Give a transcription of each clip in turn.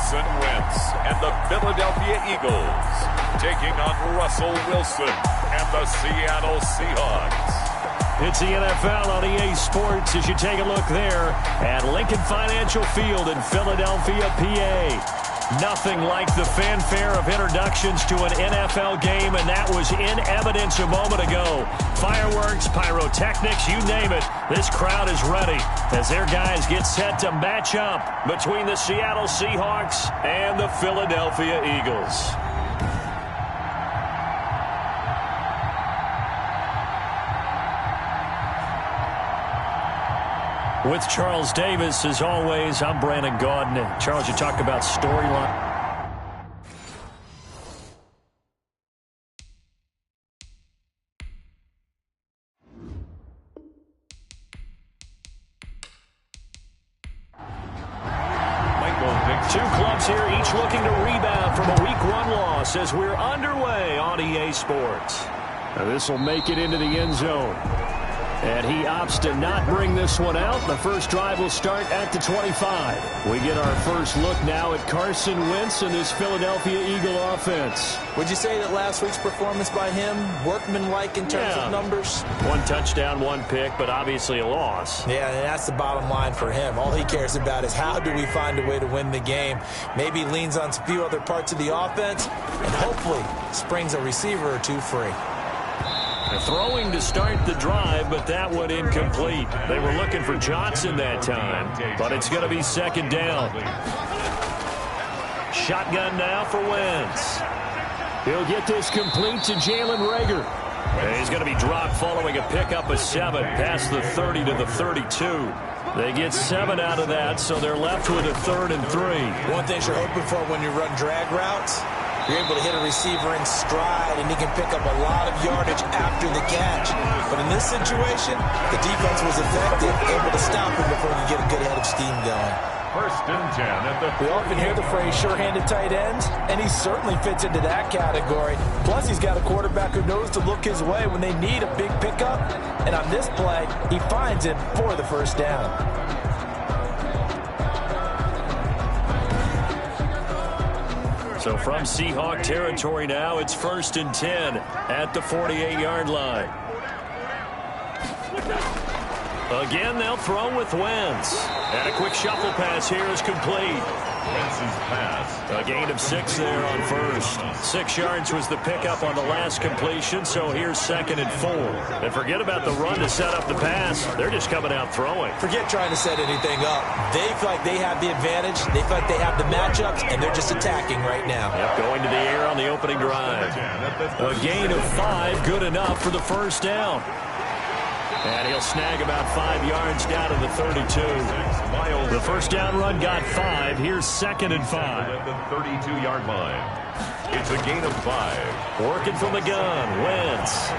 Carson Wentz and the Philadelphia Eagles taking on Russell Wilson and the Seattle Seahawks. It's the NFL on EA Sports as you take a look there at Lincoln Financial Field in Philadelphia, PA. Nothing like the fanfare of introductions to an NFL game, and that was in evidence a moment ago. Fireworks, pyrotechnics, you name it. This crowd is ready as their guys get set to match up between the Seattle Seahawks and the Philadelphia Eagles. With Charles Davis, as always, I'm Brandon Gaudin. Charles, you talked about storyline. Two clubs here, each looking to rebound from a Week 1 loss as we're underway on EA Sports. Now this will make it into the end zone. And he opts to not bring this one out. The first drive will start at the 25. We get our first look now at Carson Wentz and this Philadelphia Eagle offense. Would you say that last week's performance by him, workmanlike in terms of numbers? One touchdown, one pick, but obviously a loss. Yeah, and that's the bottom line for him. All he cares about is how do we find a way to win the game. Maybe leans on a few other parts of the offense and hopefully springs a receiver or two free. Throwing to start the drive, but that one incomplete. They were looking for Johnson that time, but it's going to be second down. Shotgun now for Wentz. He'll get this complete to Jalen Reagor. And he's going to be dropped following a pickup of 7 past the 30 to the 32. They get 7 out of that, so they're left with a 3rd and 3. One thing you're hoping for when you run drag routes, you're able to hit a receiver in stride, and he can pick up a lot of yardage after the catch. But in this situation, the defense was effective, able to stop him before he could get a good head of steam going. 1st and 10 at the... We often hear the phrase sure-handed tight ends, and he certainly fits into that category. Plus, he's got a quarterback who knows to look his way when they need a big pickup. And on this play, he finds him for the first down. So from Seahawk territory now, it's 1st and 10 at the 48-yard line. Again, they'll throw with Wentz. And a quick shuffle pass here is complete. Wentz's pass. A gain of 6 there on first. 6 yards was the pickup on the last completion, so here's 2nd and 4. And forget about the run to set up the pass. They're just coming out throwing. Forget trying to set anything up. They feel like they have the advantage. They feel like they have the matchups, and they're just attacking right now. Yep, going to the air on the opening drive. A gain of 5, good enough for the first down. And he'll snag about 5 yards down to the 32. The first down run got 5. Here's 2nd and 5. At the 32-yard line. It's a gain of 5. Working from the gun. Wentz.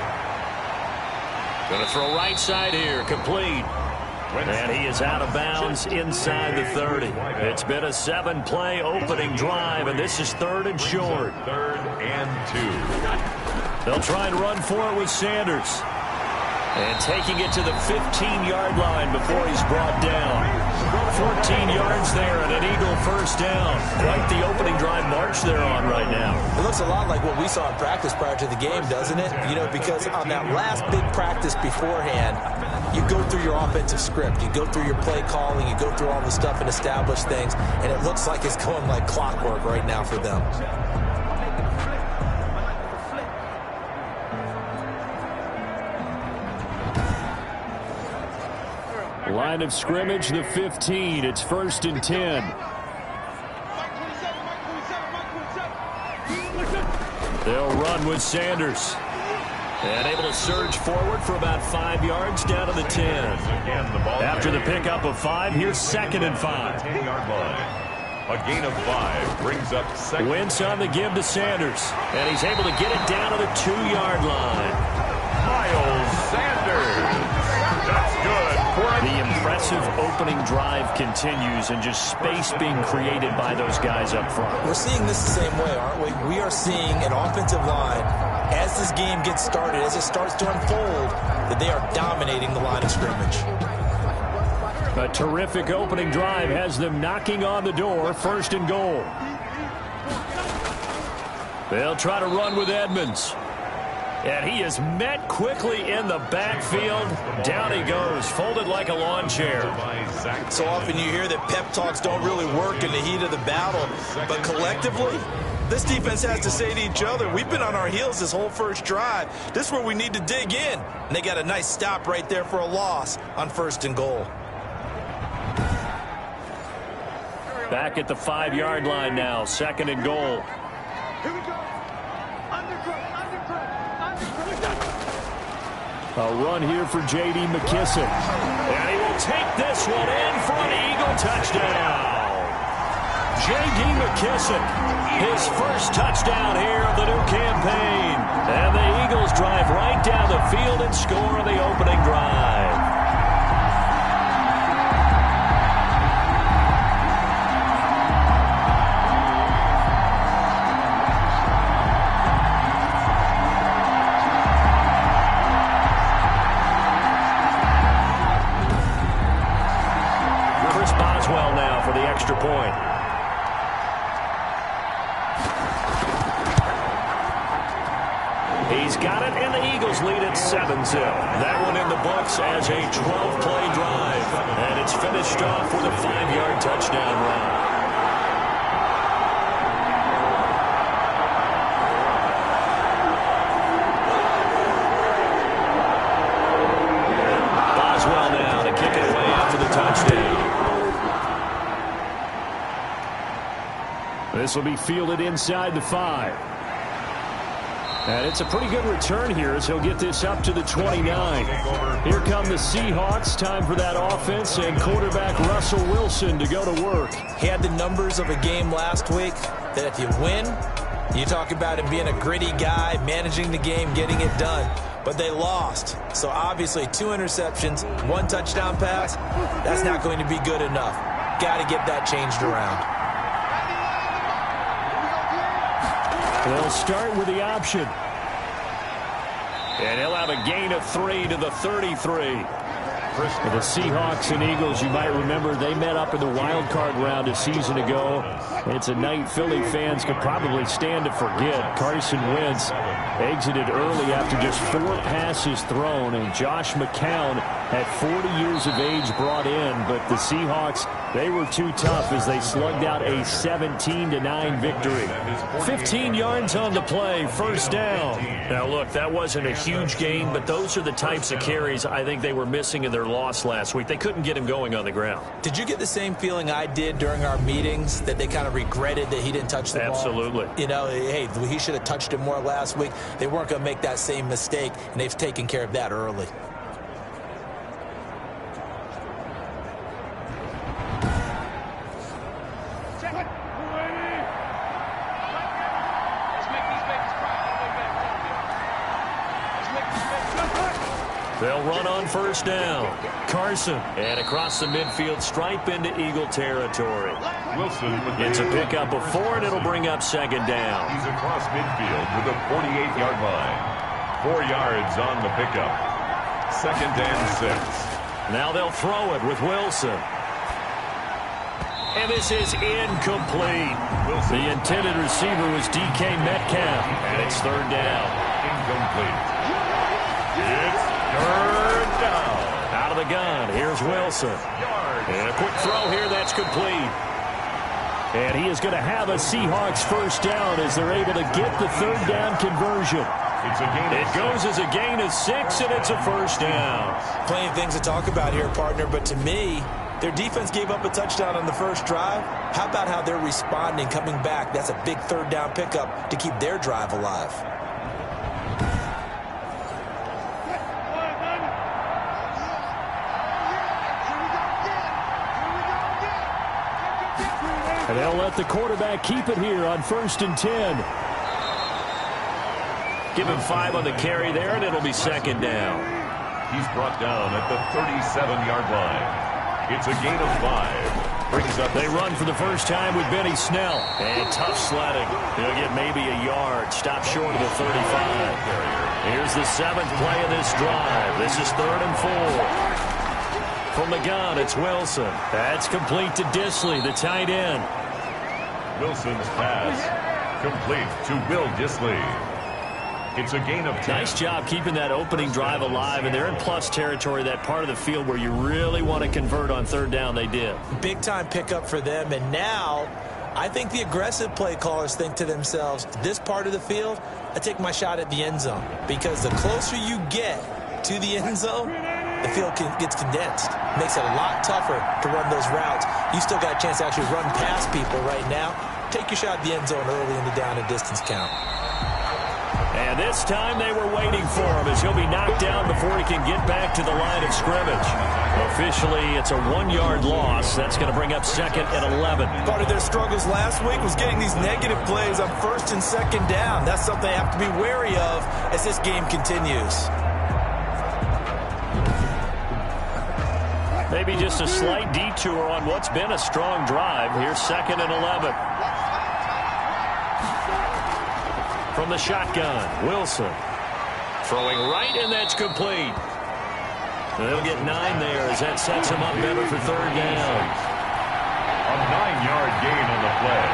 Going to throw right side here. Complete. And he is out of bounds inside the 30. It's been a 7-play opening drive, and this is 3rd and short. 3rd and 2. They'll try and run for it with Sanders. And taking it to the 15-yard line before he's brought down. 14 yards there and an Eagle first down. Quite the opening drive march they're on right now. It looks a lot like what we saw in practice prior to the game, doesn't it? You know, because on that last big practice beforehand, you go through your offensive script. You go through your play calling. You go through all the stuff and establish things. And it looks like it's going like clockwork right now for them. Line of scrimmage, the 15. It's 1st and 10. They'll run with Sanders. And able to surge forward for about 5 yards down to the 10. After the pickup of 5, here's 2nd and 5. 10-yard line. A gain of 5 brings up 2nd. Wentz on the give to Sanders. And he's able to get it down to the 2-yard line. Miles Sanders. That's good. The impressive opening drive continues and just space being created by those guys up front. We're seeing this the same way, aren't we? We are seeing an offensive line, as this game gets started, as it starts to unfold, that they are dominating the line of scrimmage. A terrific opening drive has them knocking on the door. 1st and goal. They'll try to run with Edmonds. And he is met quickly in the backfield. Down he goes, folded like a lawn chair. So often you hear that pep talks don't really work in the heat of the battle. But collectively, this defense has to say to each other, we've been on our heels this whole first drive. This is where we need to dig in. And they got a nice stop right there for a loss on 1st and goal. Back at the 5-yard line now. 2nd and goal. Here we go. A run here for J.D. McKissick. And he will take this one in for an Eagle touchdown. J.D. McKissick, his first touchdown here of the new campaign. And the Eagles drive right down the field and score on the opening drive. Extra point. He's got it, and the Eagles lead at 7-0. That one in the books as a 12-play drive. And it's finished off with a 5-yard touchdown run. Boswell now to kick it away after the touchdown. This will be fielded inside the 5. And it's a pretty good return here as he'll get this up to the 29. Here come the Seahawks. Time for that offense and quarterback Russell Wilson to go to work. He had the numbers of a game last week that if you win, you talk about him being a gritty guy, managing the game, getting it done. But they lost. So obviously 2 interceptions, 1 touchdown pass, that's not going to be good enough. Got to get that changed around. They'll start with the option. And he'll have a gain of 3 to the 33. The Seahawks and Eagles, you might remember, they met up in the wild card round a season ago. It's a night Philly fans could probably stand to forget. Carson Wentz exited early after just 4 passes thrown, and Josh McCown at 40 years of age brought in, but the Seahawks, they were too tough as they slugged out a 17-9 victory. 15 yards on the play, 1st down. Now look, that wasn't a huge gain, but those are the types of carries I think they were missing in their loss last week. They couldn't get him going on the ground. Did you get the same feeling I did during our meetings, that they kind of regretted that he didn't touch the ball? Absolutely. You know, hey, he should have touched it more last week. They weren't going to make that same mistake, and they've taken care of that early. They'll run on 1st down. Carson, and across the midfield stripe into Eagle territory. Wilson with It's a pickup of 4, and it'll bring up 2nd down. He's across midfield to the 48-yard line. 4 yards on the pickup. 2nd and 6. Now they'll throw it with Wilson. And this is incomplete. The intended receiver was D.K. Metcalf, and it's 3rd down. Incomplete. It's 3rd down. Out of the gun, here's Wilson. And a quick throw here, that's complete. And he is going to have a Seahawks 1st down as they're able to get the 3rd down conversion. It goes as a gain of 6, and it's a 1st down. Plenty of things to talk about here, partner, but to me, their defense gave up a touchdown on the first drive. How about how they're responding, coming back? That's a big 3rd down pickup to keep their drive alive. And they'll let the quarterback keep it here on 1st and 10. Give him 5 on the carry there, and it'll be 2nd down. He's brought down at the 37-yard line. It's a gain of 5. Brings up. They run for the first time with Benny Snell. And tough sledding. He'll get maybe a yard. Stop short of the 35. Here's the 7th play of this drive. This is 3rd and 4. From the gun, it's Wilson. That's complete to Disley, the tight end. Wilson's pass complete to Will Disley. It's a gain of 10. Nice job keeping that opening drive alive, and they're in plus territory, that part of the field where you really want to convert on third down. They did. Big time pickup for them, and now I think the aggressive play callers think to themselves, this part of the field, I take my shot at the end zone, because the closer you get to the end zone, the field gets condensed. Makes it a lot tougher to run those routes. You still got a chance to actually run past people right now. Take your shot at the end zone early in the down and distance count. And this time they were waiting for him, as he'll be knocked down before he can get back to the line of scrimmage. Officially, it's a 1-yard loss. That's going to bring up 2nd and 11. Part of their struggles last week was getting these negative plays on 1st and 2nd down. That's something they have to be wary of as this game continues. Maybe just a slight detour on what's been a strong drive. Here's 2nd and 11. From the shotgun, Wilson. Throwing right, and that's complete. They'll get 9 there as that sets him up better for third down. A 9-yard gain on the play.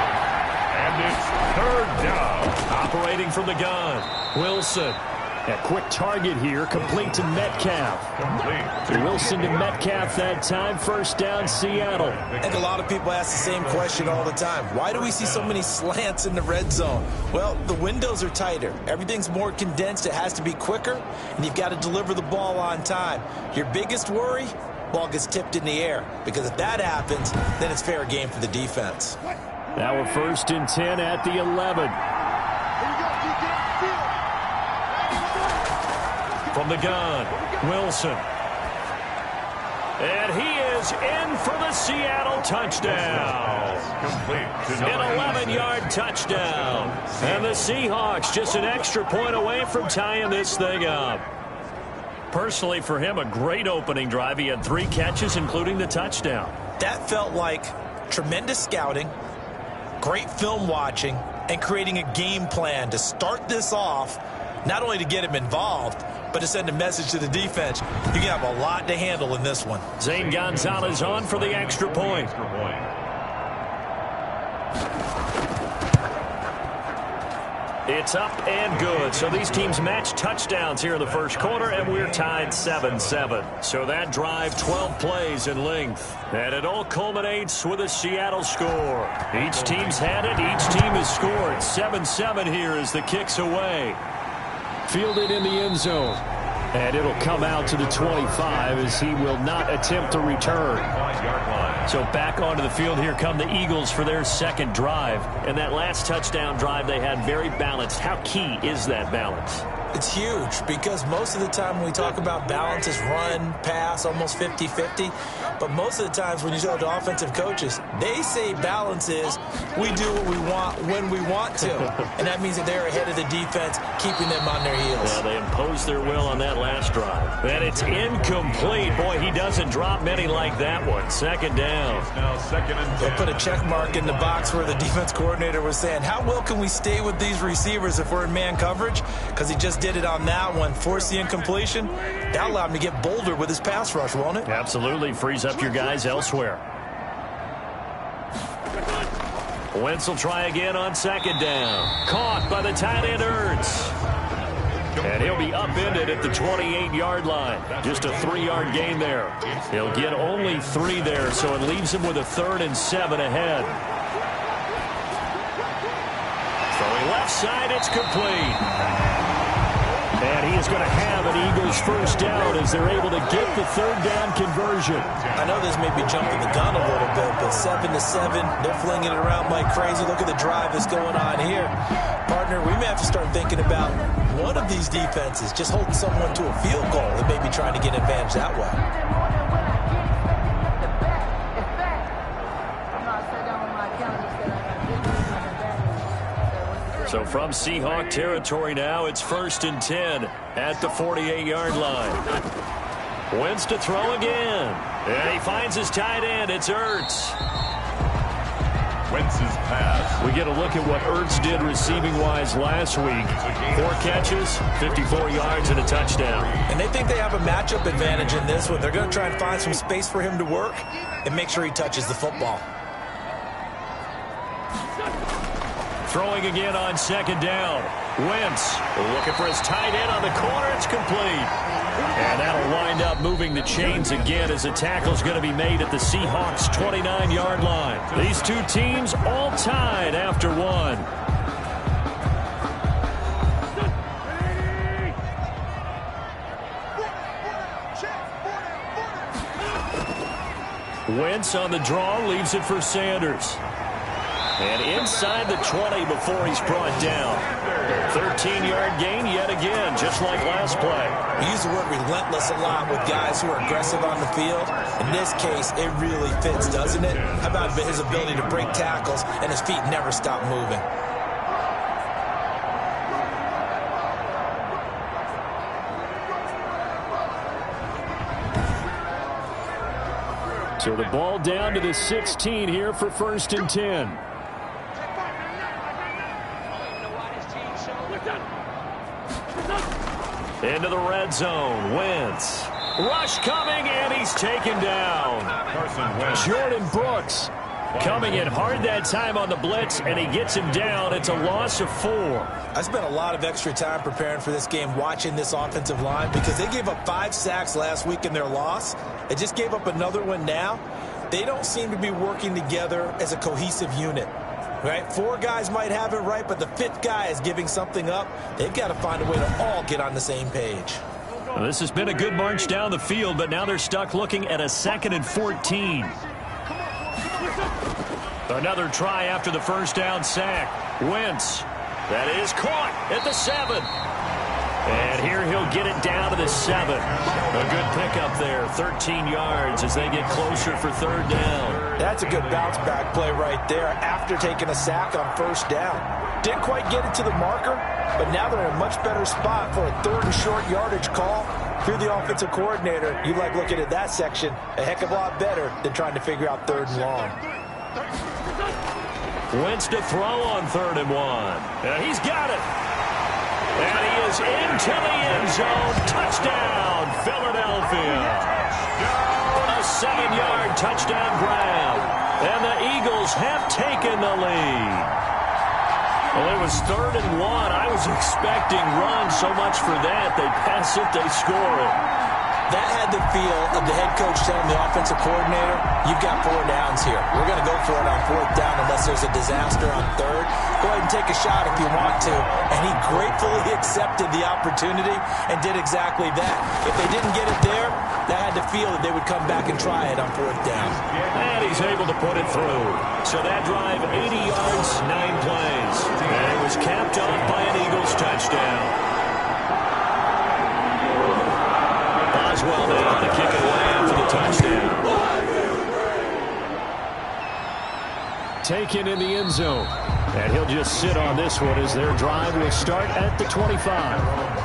And it's third down. Operating from the gun, Wilson. A quick target here, complete to Metcalf. Complete. Wilson to Metcalf that time. First down, Seattle. I think a lot of people ask the same question all the time. Why do we see so many slants in the red zone? Well, the windows are tighter. Everything's more condensed. It has to be quicker, and you've got to deliver the ball on time. Your biggest worry, ball gets tipped in the air, because if that happens, then it's fair game for the defense. Now we're 1st and 10 at the 11. From the gun, Wilson. And he is in for the Seattle touchdown. An 11-yard touchdown. And the Seahawks just an extra point away from tying this thing up. Personally, for him, a great opening drive. He had 3 catches, including the touchdown. That felt like tremendous scouting, great film watching, and creating a game plan to start this off, not only to get him involved, but to send a message to the defense. You have a lot to handle in this one. Zane Gonzalez on for the extra point. It's up and good. So these teams match touchdowns here in the first quarter, and we're tied 7-7. So that drive, 12 plays in length. And it all culminates with a Seattle score. Each team's had it. Each team has scored. 7-7 here as the kick's away. Fielded in the end zone. And it'll come out to the 25 as he will not attempt to return. So back onto the field, here come the Eagles for their second drive. And that last touchdown drive they had very balanced. How key is that balance? It's huge, because most of the time when we talk about balance, it's run, pass, almost 50-50. But most of the times when you talk to offensive coaches, they say balance is we do what we want when we want to. And that means that they're ahead of the defense, keeping them on their heels. Yeah, they imposed their will on that last drive. And it's incomplete. Boy, he doesn't drop many like that one. 2nd down. It's now 2nd and 10. They put a check mark in the box where the defense coordinator was saying, how well can we stay with these receivers if we're in man coverage? Because he just did it on that one, forced the incompletion. That allowed him to get bolder with his pass rush, won't it? Absolutely. Frees up your guys elsewhere. Wentz will try again on 2nd down. Caught by the tight end Ertz. And he'll be upended at the 28-yard line. Just a 3-yard gain there. He'll get only 3 there, so it leaves him with a 3rd and 7 ahead. Throwing left side, it's complete. And he is going to have an Eagles first down as they're able to get the 3rd down conversion. I know this may be jumping the gun a little bit, but 7-7, they're flinging it around like crazy. Look at the drive that's going on here. Partner, we may have to start thinking about one of these defenses just holding someone to a field goal and maybe trying to get an advantage that way. So from Seahawk territory now, it's 1st and 10 at the 48-yard line. Wentz to throw again. And he finds his tight end. It's Ertz. Wentz's pass. We get a look at what Ertz did receiving-wise last week. 4 catches, 54 yards, and a touchdown. And they think they have a matchup advantage in this one. They're going to try and find some space for him to work and make sure he touches the football. Throwing again on 2nd down. Wentz looking for his tight end on the corner. It's complete. And that'll wind up moving the chains again as a tackle's going to be made at the Seahawks' 29-yard line. These two teams all tied after one. Wentz on the draw, leaves it for Sanders. And inside the 20 before he's brought down. 13-yard gain yet again, just like last play. We use the word relentless a lot with guys who are aggressive on the field. In this case, it really fits, doesn't it? How about his ability to break tackles and his feet never stop moving? So the ball down to the 16 here for 1st and 10. Into the red zone. Wentz. Rush coming, and he's taken down. Jordan Brooks coming in hard that time on the blitz, and he gets him down. It's a loss of 4. I spent a lot of extra time preparing for this game watching this offensive line because they gave up 5 sacks last week in their loss. They just gave up another one now. They don't seem to be working together as a cohesive unit. Right? 4 guys might have it right, but the 5th guy is giving something up. They've got to find a way to all get on the same page. Well, this has been a good march down the field, but now they're stuck looking at a 2nd and 14. Another try after the 1st down sack. Wentz. That is caught at the 7. And here he'll get it down to the 7. A good pickup there, 13 yards as they get closer for 3rd down. That's a good bounce-back play right there after taking a sack on 1st down. Didn't quite get it to the marker, but now they're in a much better spot for a 3rd and short yardage call. If you're the offensive coordinator, you like looking at that section a heck of a lot better than trying to figure out 3rd and long. Wentz to throw on 3rd and 1. And he's got it. And he is into the end zone. Touchdown, Philadelphia. A 7-yard touchdown grab. And the Eagles have taken the lead. Well, it was 3rd and 1. I was expecting runs, so much for that. They pass it, they score it. That had the feel of the head coach telling the offensive coordinator, you've got 4 downs here. We're going to go for it on 4th down unless there's a disaster on 3rd. Go ahead and take a shot if you want to. And he gratefully accepted the opportunity and did exactly that. If they didn't get it there, that had the feel that they would come back and try it on 4th down. And he's able to put it through. So that drive, 80 yards, 9 plays. And it was capped off by an Eagles touchdown. Well now to kick it away after the touchdown. Taken in the end zone. And he'll just sit on this one as their drive will start at the 25.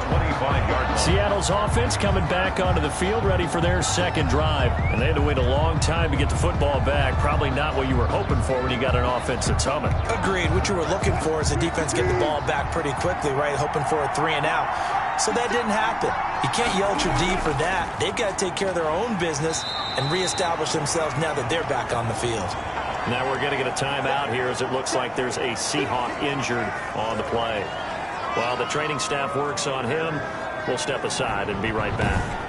25-yard. Seattle's offense coming back onto the field, ready for their 2nd drive. And they had to wait a long time to get the football back. Probably not what you were hoping for when you got an offense that's humming. Agreed. What you were looking for is the defense get the ball back pretty quickly, right? Hoping for a 3 and out. So that didn't happen. You can't yell at your D for that. They've got to take care of their own business and reestablish themselves now that they're back on the field. Now we're going to get a timeout here as it looks like there's a Seahawk injured on the play. While the training staff works on him, we'll step aside and be right back.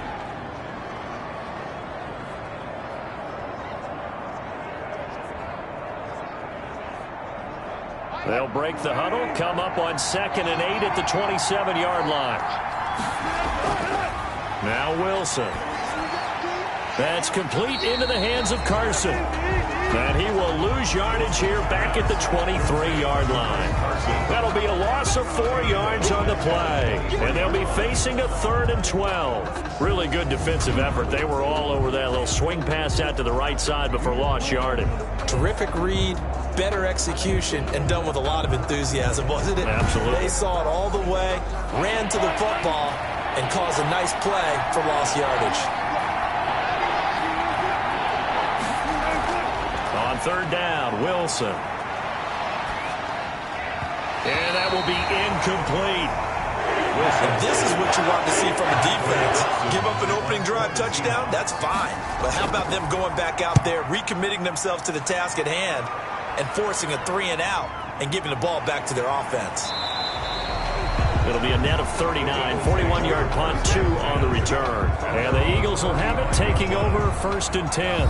They'll break the huddle, come up on 2nd and 8 at the 27-yard line. Now Wilson. That's complete into the hands of Carson. And he will lose yardage here back at the 23-yard line. That'll be a loss of 4 yards on the play. And they'll be facing a 3rd and 12. Really good defensive effort. They were all over that little swing pass out to the right side before lost yardage. Terrific read, better execution, and done with a lot of enthusiasm, wasn't it? Absolutely. They saw it all the way, ran to the football, and caused a nice play for lost yardage. On 3rd down, Wilson. And that will be incomplete. And this is what you want to see from a defense. Give up an opening drive touchdown, that's fine. But how about them going back out there, recommitting themselves to the task at hand, and forcing a 3-and-out and giving the ball back to their offense. It'll be a net of 39, 41-yard punt, 2 on the return. And the Eagles will have it, taking over 1st and 10.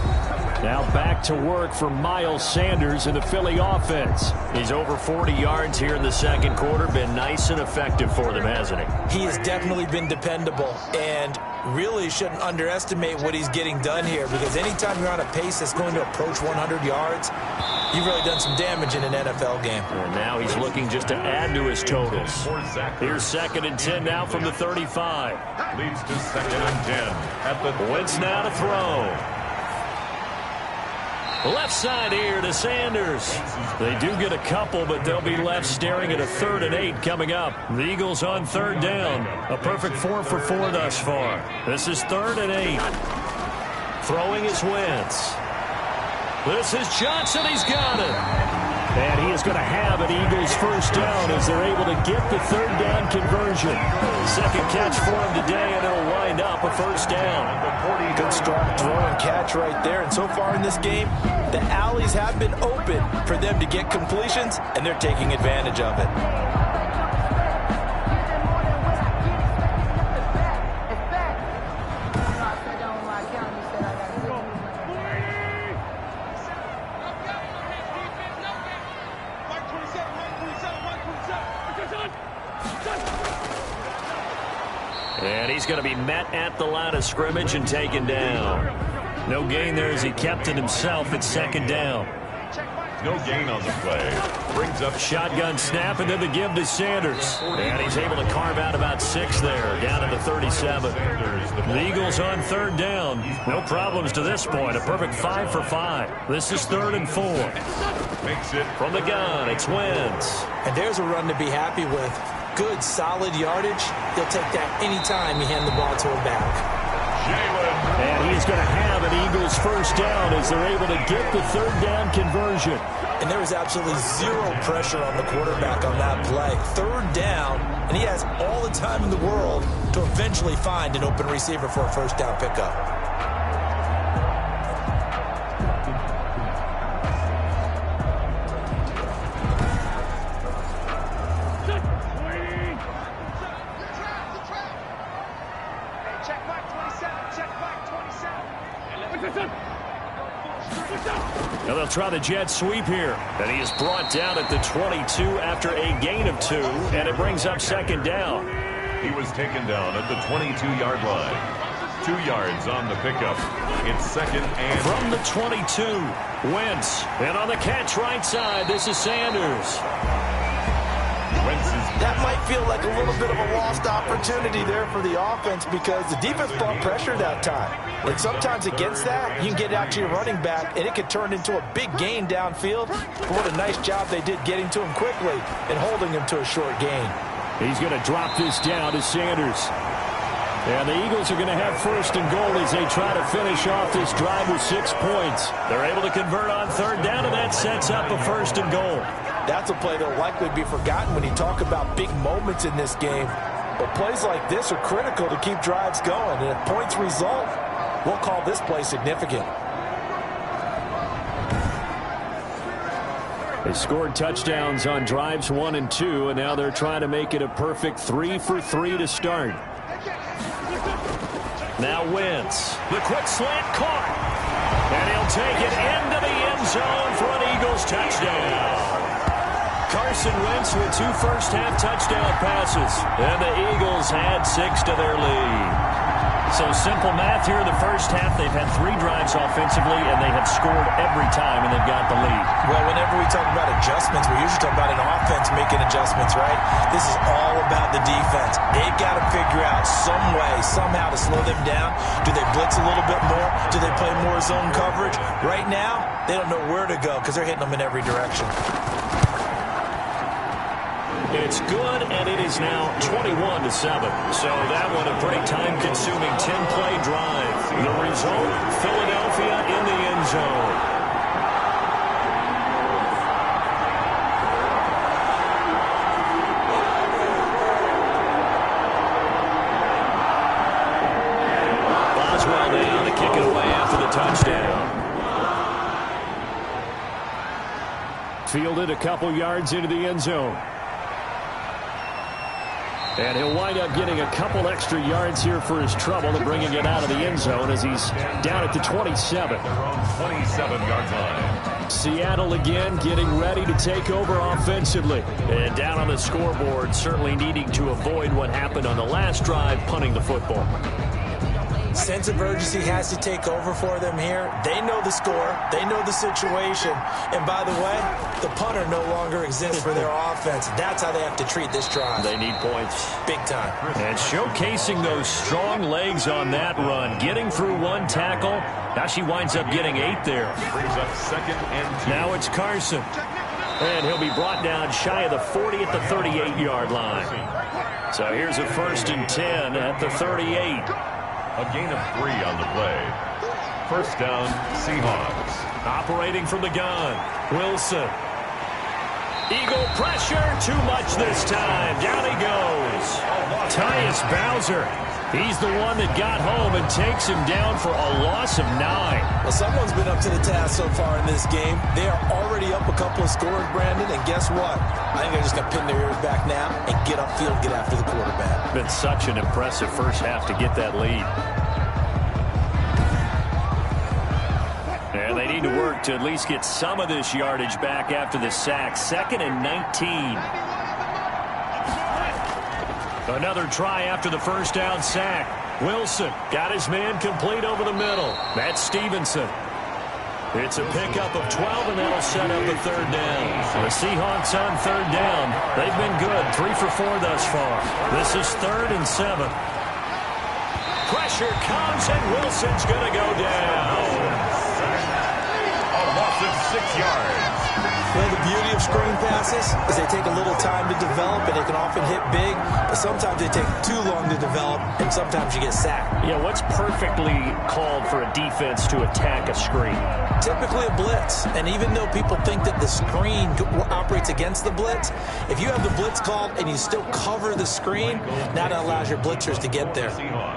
Now back to work for Miles Sanders in the Philly offense. He's over 40 yards here in the second quarter. Been nice and effective for them, hasn't he? He has definitely been dependable, and really shouldn't underestimate what he's getting done here, because anytime you're on a pace that's going to approach 100 yards, you've really done some damage in an NFL game. And now he's looking just to add to his totals. Here's 2nd and 10 now from the 35. Leads to 2nd and 10 at the Wentz now to throw. Left side here to Sanders. They do get a couple, but they'll be left staring at a 3rd and 8 coming up. The Eagles on 3rd down. A perfect 4 for 4 thus far. This is 3rd and 8. Throwing is Wentz. This is Johnson. He's got it. And he is going to have an Eagles 1st down as they're able to get the 3rd down conversion. 2nd catch for him today, and it'll wind up a 1st down. Good strong throw and catch right there. And so far in this game, the alleys have been open for them to get completions, and they're taking advantage of it. And he's going to be met at the line of scrimmage and taken down. No gain there as he kept it himself at 2nd down. No gain on the play. Brings up shotgun snap, and then the give to Sanders. And he's able to carve out about 6 there, down to the 37. The Eagles on 3rd down. No problems to this point. A perfect 5 for 5. This is 3rd and 4. Makes it from the gun. It's Wentz. And there's a run to be happy with. Good, solid yardage. They'll take that anytime you hand the ball to him back. And he's going to have an Eagles 1st down as they're able to get the 3rd down conversion. And there was absolutely zero pressure on the quarterback on that play. 3rd down, and he has all the time in the world to eventually find an open receiver for a 1st down pickup. Now they'll try the jet sweep here. And he is brought down at the 22 after a gain of 2, and it brings up 2nd down. He was taken down at the 22-yard line. 2 yards on the pickup. It's 2nd and... From the 22, Wentz. And on the catch right side, this is Sanders. That might feel like a little bit of a lost opportunity there for the offense, because the defense brought pressure that time. And sometimes against that, you can get out to your running back, and it could turn into a big gain downfield. But what a nice job they did getting to him quickly and holding him to a short gain. He's going to drop this down to Sanders. And the Eagles are going to have 1st and goal as they try to finish off this drive with 6 points. They're able to convert on 3rd down, and that sets up a 1st and goal. That's a play that'll likely be forgotten when you talk about big moments in this game. But plays like this are critical to keep drives going. And if points result, we'll call this play significant. They scored touchdowns on drives 1 and 2, and now they're trying to make it a perfect 3 for 3 to start. Now Wentz. The quick slant caught. And he'll take it into the end zone for an Eagles touchdown. Carson Wentz with 2 first-half touchdown passes. And the Eagles had 6 to their lead. So simple math here in the first half. They've had 3 drives offensively, and they have scored every time, and they've got the lead. Well, whenever we talk about adjustments, we usually talk about an offense making adjustments, right? This is all about the defense. They've got to figure out some way, somehow to slow them down. Do they blitz a little bit more? Do they play more zone coverage? Right now, they don't know where to go because they're hitting them in every direction. It's good, and it is now 21-7. So that one a pretty time-consuming 10-play drive. The result, Philadelphia in the end zone. touchdown. Fielded a couple yards into the end zone. And he'll wind up getting a couple extra yards here for his trouble and bringing it out of the end zone as he's down at the 27. 27-yard line. Seattle again getting ready to take over offensively. And down on the scoreboard, certainly needing to avoid what happened on the last drive, punting the football. Sense of urgency has to take over for them here. They know the score. They know the situation. And by the way, the punter no longer exists for their offense. That's how they have to treat this drive. They need points. Big time. And showcasing those strong legs on that run. Getting through one tackle. Now she winds up getting 8 there. Brings up 2nd and 2. Now it's Carson. And he'll be brought down shy of the 40 at the 38-yard line. So here's a 1st and 10 at the 38. A gain of 3 on the play. 1st down, Seahawks. Operating from the gun, Wilson. Eagle pressure, too much this time. Down he goes. Tyus Bowser. He's the one that got home and takes him down for a loss of 9. Well, someone's been up to the task so far in this game. They are already up a couple of scores, Brandon, and guess what? I think they're just going to pin their ears back now and get upfield, get after the quarterback. Been such an impressive first half to get that lead. And they need to work to at least get some of this yardage back after the sack. 2nd and 19. Another try after the first down sack. Wilson got his man complete over the middle. That's Stevenson. It's a pickup of 12, and that'll set up a 3rd down. The Seahawks on 3rd down. They've been good, 3 for 4 thus far. This is 3rd and 7. Pressure comes, and Wilson's going to go down. A loss of 6 yards. Well, the beauty of screen passes is they take a little time to develop, and they can often hit big, but sometimes they take too long to develop, and sometimes you get sacked. Yeah, what's perfectly called for a defense to attack a screen? Typically a blitz, and even though people think that the screen operates against the blitz, if you have the blitz called and you still cover the screen, now that allows your blitzers to get there.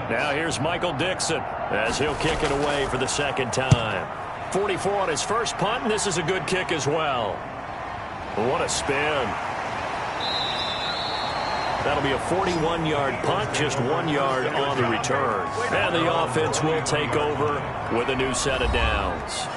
Now here's Michael Dixon as he'll kick it away for the 2nd time. 44 on his first punt, and this is a good kick as well. What a spin. That'll be a 41-yard punt, just 1 yard on the return. And the offense will take over with a new set of downs.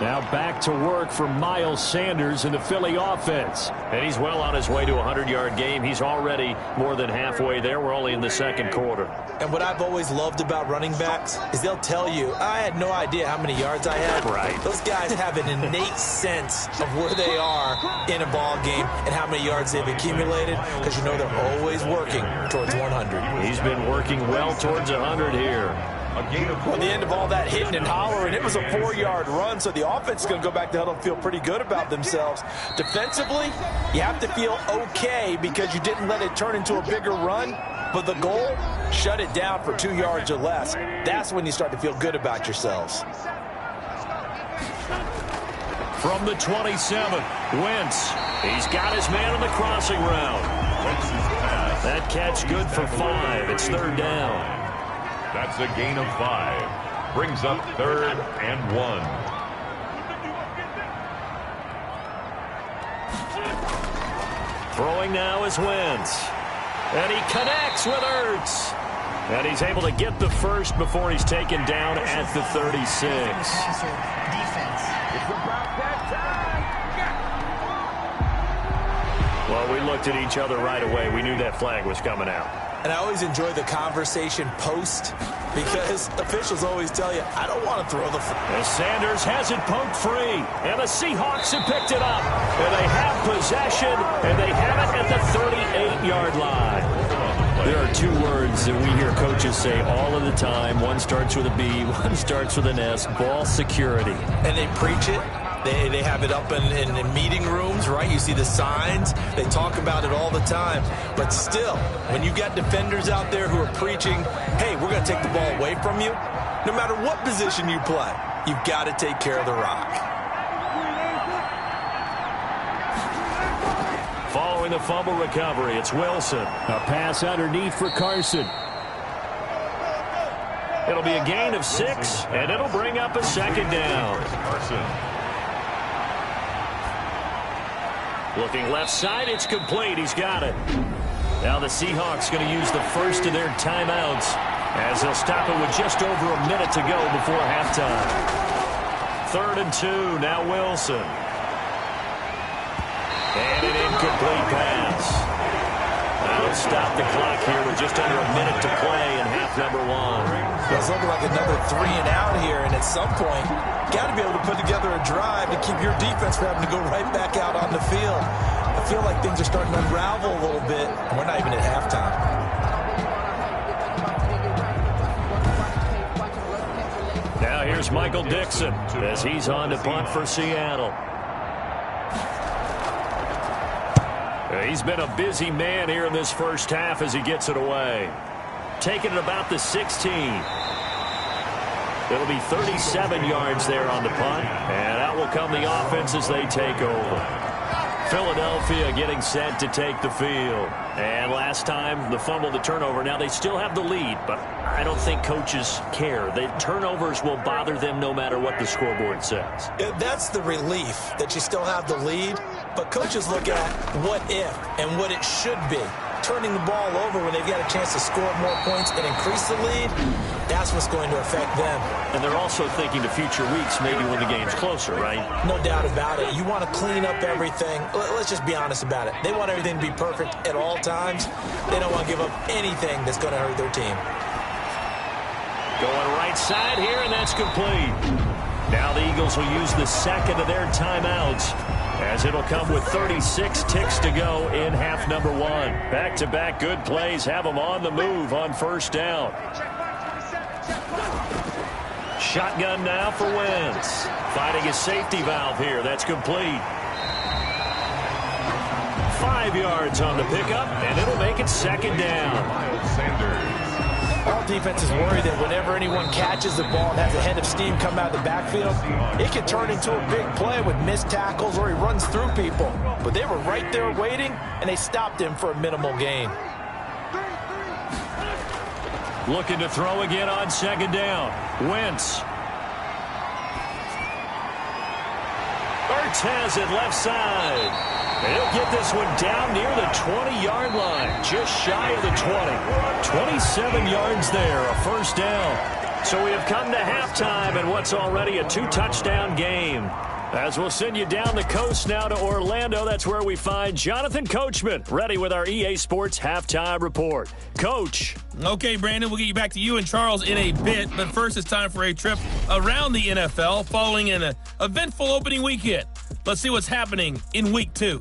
Now back to work for Miles Sanders in the Philly offense. And he's well on his way to a 100-yard game. He's already more than halfway there. We're only in the 2nd quarter. And what I've always loved about running backs is they'll tell you, I had no idea how many yards I had. Right. Those guys have an innate sense of where they are in a ball game and how many yards they've accumulated, because you know they're always working towards 100. He's been working well towards 100 here. On the end of all that hitting and hollering, it was a 4-yard run, so the offense is going to go back to huddle and feel pretty good about themselves. Defensively, you have to feel okay because you didn't let it turn into a bigger run, but the goal, shut it down for 2 yards or less. That's when you start to feel good about yourselves. From the 27, Wentz. He's got his man on the crossing route. That catch good for 5. It's 3rd down. That's a gain of 5. Brings up 3rd and 1. Throwing now is Wentz. And he connects with Ertz. And he's able to get the first before he's taken down at the 36. Well, we looked at each other right away. We knew that flag was coming out. And I always enjoy the conversation post because officials always tell you, I don't want to throw the As Sanders has it poked free, and the Seahawks have picked it up. And they have possession, and they have it at the 38-yard line. There are 2 words that we hear coaches say all of the time. One starts with a B, one starts with an S, ball security. And they preach it. They have it up in meeting rooms, right? You see the signs. They talk about it all the time. But still, when you got defenders out there who are preaching, hey, we're going to take the ball away from you, no matter what position you play, you've got to take care of the rock. Following the fumble recovery, it's Wilson. A pass underneath for Carson. It'll be a gain of 6, and it'll bring up a second down. Looking left side, it's complete. He's got it. Now the Seahawks going to use the first of their timeouts as they'll stop it with just over a minute to go before halftime. 3rd and 2, now Wilson. And an incomplete pass. That'll stop the clock here with just under a minute to play in half number 1. It's looking like another 3 and out here, and at some point, got to be able to put together a drive to keep your defense from having to go right back out on the field. I feel like things are starting to unravel a little bit, and we're not even at halftime. Now here's Michael Dixon as he's on to punt for Seattle. He's been a busy man here in this first half as he gets it away. Taking it about the 16. It'll be 37 yards there on the punt, and out will come the offense as they take over. Philadelphia getting set to take the field. And last time, the fumble, the turnover. Now, they still have the lead, but I don't think coaches care. The turnovers will bother them no matter what the scoreboard says. That's the relief that you still have the lead, but coaches look at what if and what it should be. Turning the ball over when they've got a chance to score more points and increase the lead, that's what's going to affect them. And they're also thinking to future weeks, maybe when the game's closer, right? No doubt about it. You want to clean up everything. Let's just be honest about it. They want everything to be perfect at all times. They don't want to give up anything that's going to hurt their team. Going right side here, and that's complete. Now the Eagles will use the second of their timeouts, as it'll come with 36 ticks to go in half number 1. Back-to-back good plays have them on the move on first down. Shotgun now for Wentz. Finding his safety valve here. That's complete. 5 yards on the pickup, and it'll make it second down. All defenses worry that whenever anyone catches the ball and has a head of steam come out of the backfield, it can turn into a big play with missed tackles or he runs through people. But they were right there waiting, and they stopped him for a minimal gain. Looking to throw again on second down. Wentz. Ertz has it left side. And he'll get this one down near the 20-yard line, just shy of the 20. 27 yards there, a first down. So we have come to halftime in what's already a 2-touchdown game. As we'll send you down the coast now to Orlando, that's where we find Jonathan Coachman, ready with our EA Sports Halftime Report. Coach. Okay, Brandon, we'll get you back to you and Charles in a bit, but first it's time for a trip around the NFL following an eventful opening weekend. Let's see what's happening in Week 2.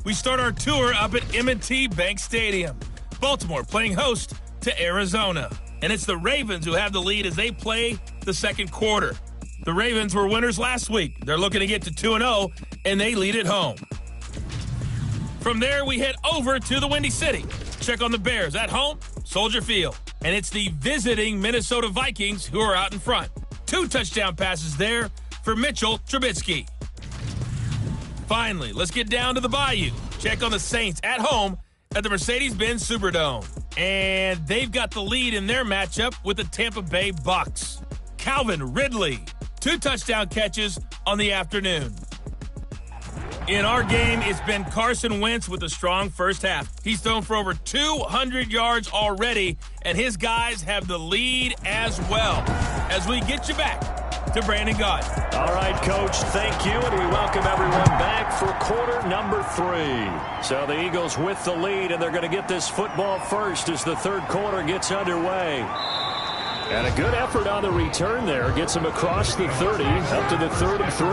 We start our tour up at M&T Bank Stadium. Baltimore playing host to Arizona. And it's the Ravens who have the lead as they play the second quarter. The Ravens were winners last week. They're looking to get to 2-0, and they lead at home. From there, we head over to the Windy City. Check on the Bears at home, Soldier Field. And it's the visiting Minnesota Vikings who are out in front. 2 touchdown passes there for Mitchell Trubisky. Finally, let's get down to the Bayou. Check on the Saints at home at the Mercedes-Benz Superdome. And they've got the lead in their matchup with the Tampa Bay Bucks. Calvin Ridley, 2 touchdown catches on the afternoon. In our game, it's been Carson Wentz with a strong first half. He's thrown for over 200 yards already, and his guys have the lead as well. As we get you back to Brandon Gott. All right, Coach, thank you, and we welcome everyone back for quarter number 3. So the Eagles with the lead, and they're going to get this football first as the third quarter gets underway. And a good effort on the return there. Gets them across the 30, up to the 33.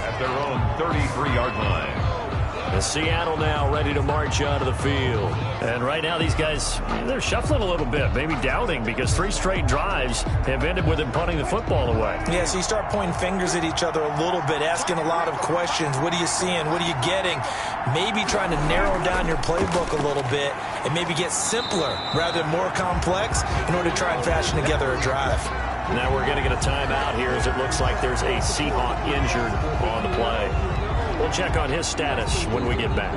At their own 33-yard line. The Seattle now ready to march onto the field. And right now these guys, they're shuffling a little bit, maybe doubting, because 3 straight drives have ended with them punting the football away. Yeah, so you start pointing fingers at each other a little bit, asking a lot of questions. What are you seeing? What are you getting? Maybe trying to narrow down your playbook a little bit and maybe get simpler rather than more complex in order to try and fashion together a drive. Now we're going to get a timeout here as it looks like there's a Seahawk injured on the play. We'll check on his status when we get back.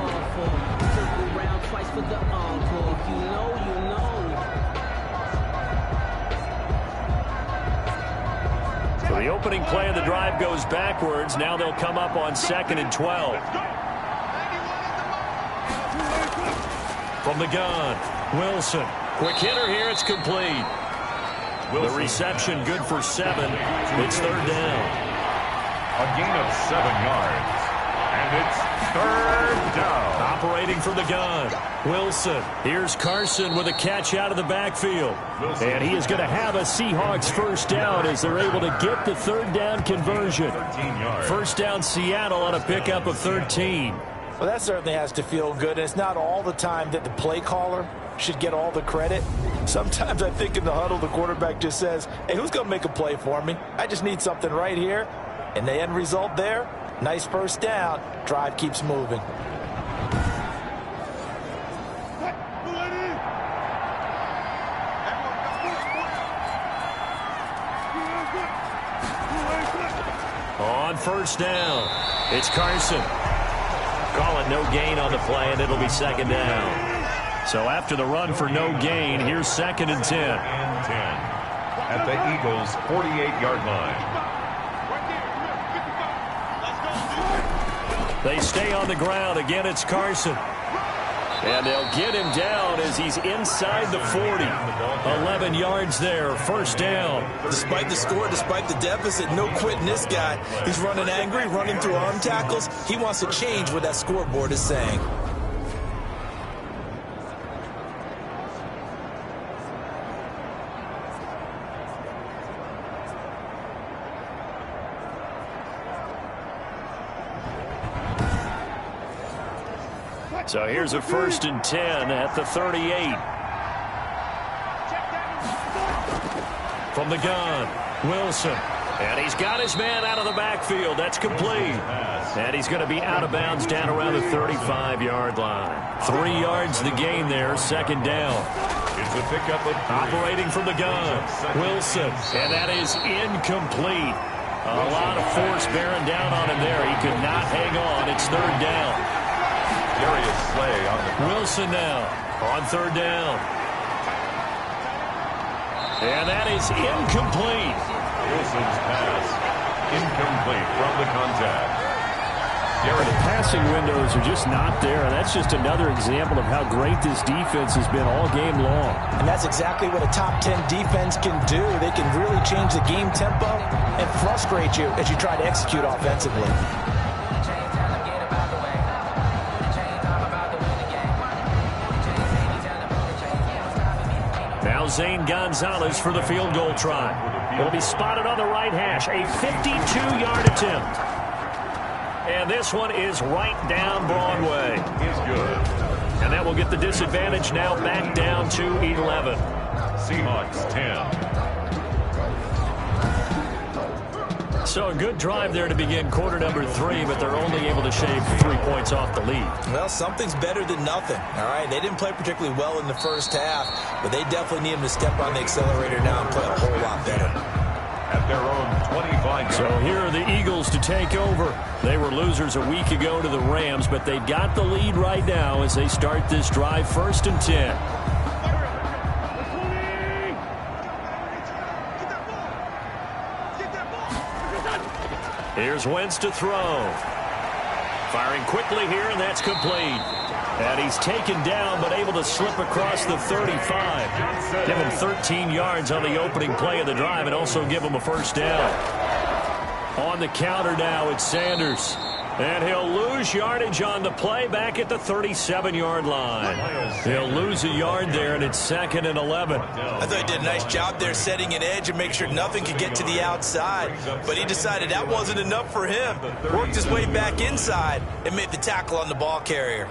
The opening play of the drive goes backwards. Now they'll come up on 2nd and 12. From the gun, Wilson. Quick hitter here. It's complete. The reception good for 7. It's 3rd down. A gain of 7 yards. And it's 3rd down. Operating from the gun, Wilson. Here's Carson with a catch out of the backfield. And he is going to have a Seahawks 1st down as they're able to get the 3rd down conversion. 1st down Seattle on a pickup of 13. Well, that certainly has to feel good. And it's not all the time that the play caller should get all the credit. Sometimes I think in the huddle, the quarterback just says, hey, who's going to make a play for me? I just need something right here. And the end result there, nice 1st down. Drive keeps moving. On 1st down, it's Carson. Call it no gain on the play, and it'll be 2nd down. So after the run for no gain, here's 2nd and 10. At the Eagles' 48-yard line. They stay on the ground. Again, it's Carson. And they'll get him down as he's inside the 40. 11 yards there, 1st down. Despite the score, despite the deficit, no quitting this guy. He's running angry, running through arm tackles. He wants to change what that scoreboard is saying. So here's a 1st and 10 at the 38. From the gun, Wilson. And he's got his man out of the backfield. That's complete. And he's going to be out of bounds down around the 35-yard line. 3 yards the gain there, 2nd down. It's a pickup of 3. Operating from the gun, Wilson. And that is incomplete. A lot of force bearing down on him there. He could not hang on. It's 3rd down. Slay on the Wilson now on 3rd down. And that is incomplete. Wilson's pass incomplete from the contact. The passing windows are just not there. And that's just another example of how great this defense has been all game long. And that's exactly what a top 10 defense can do. They can really change the game tempo and frustrate you as you try to execute offensively. Now Zane Gonzalez for the field goal try. It'll be spotted on the right hash. A 52-yard attempt. And this one is right down Broadway. Is good. And that will get the disadvantage now back down to 11. Seahawks 10. So a good drive there to begin quarter number 3, but they're only able to shave 3 points off the lead. Well, something's better than nothing, all right? They didn't play particularly well in the 1st half, but they definitely need them to step on the accelerator now and play a whole lot better. At their own 25. So here are the Eagles to take over. They were losers a week ago to the Rams, but they've got the lead right now as they start this drive 1st and 10. Here's Wentz to throw. Firing quickly here, and that's complete. And he's taken down, but able to slip across the 35. Give him 13 yards on the opening play of the drive, and also give him a 1st down. On the counter now, it's Sanders. And he'll lose yardage on the play back at the 37-yard line. He'll lose a yard there, and it's 2nd and 11. I thought he did a nice job there setting an edge and make sure nothing could get to the outside. But he decided that wasn't enough for him. Worked his way back inside and made the tackle on the ball carrier.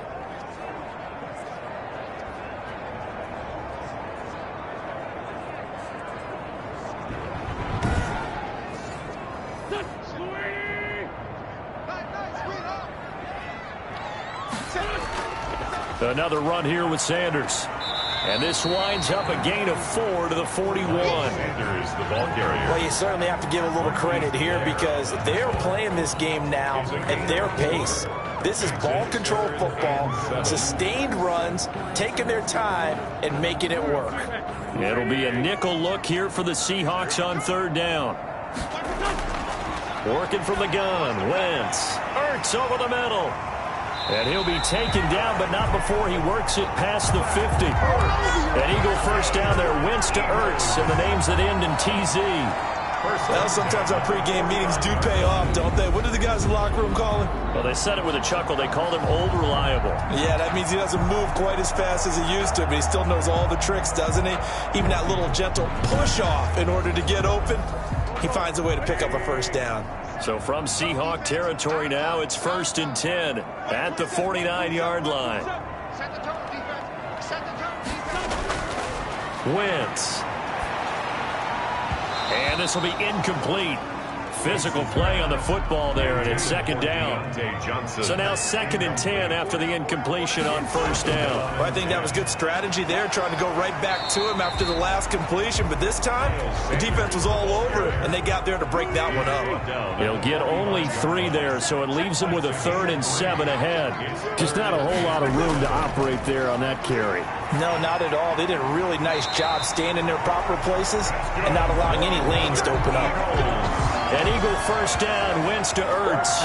Another run here with Sanders. And this winds up a gain of 4 to the 41. Sanders, the ball carrier. Well, you certainly have to give a little credit here because they're playing this game now at their pace. This is ball control football, sustained runs, taking their time and making it work. It'll be a nickel look here for the Seahawks on 3rd down. Working from the gun. Wentz. Ertz over the middle. And he'll be taken down, but not before he works it past the 50. An Eagle first down there. Wentz to Ertz, and the names that end in TZ. Well, sometimes our pregame meetings do pay off, don't they? What do the guys in the locker room call him? Well, they said it with a chuckle. They called him Old Reliable. Yeah, that means he doesn't move quite as fast as he used to, but he still knows all the tricks, doesn't he? Even that little gentle push-off in order to get open, he finds a way to pick up a first down. So from Seahawk territory now, it's 1st and 10 at the 49-yard line. Wentz. And this will be incomplete. Physical play on the football there, and it's 2nd down. So now 2nd and 10 after the incompletion on 1st down. Well, I think that was good strategy there, trying to go right back to him after the last completion. But this time, the defense was all over it, and they got there to break that one up. He'll get only 3 there, so it leaves him with a 3rd and 7 ahead. Just not a whole lot of room to operate there on that carry. No, not at all. They did a really nice job staying in their proper places and not allowing any lanes to open up. An Eagle first down, Wentz to Ertz.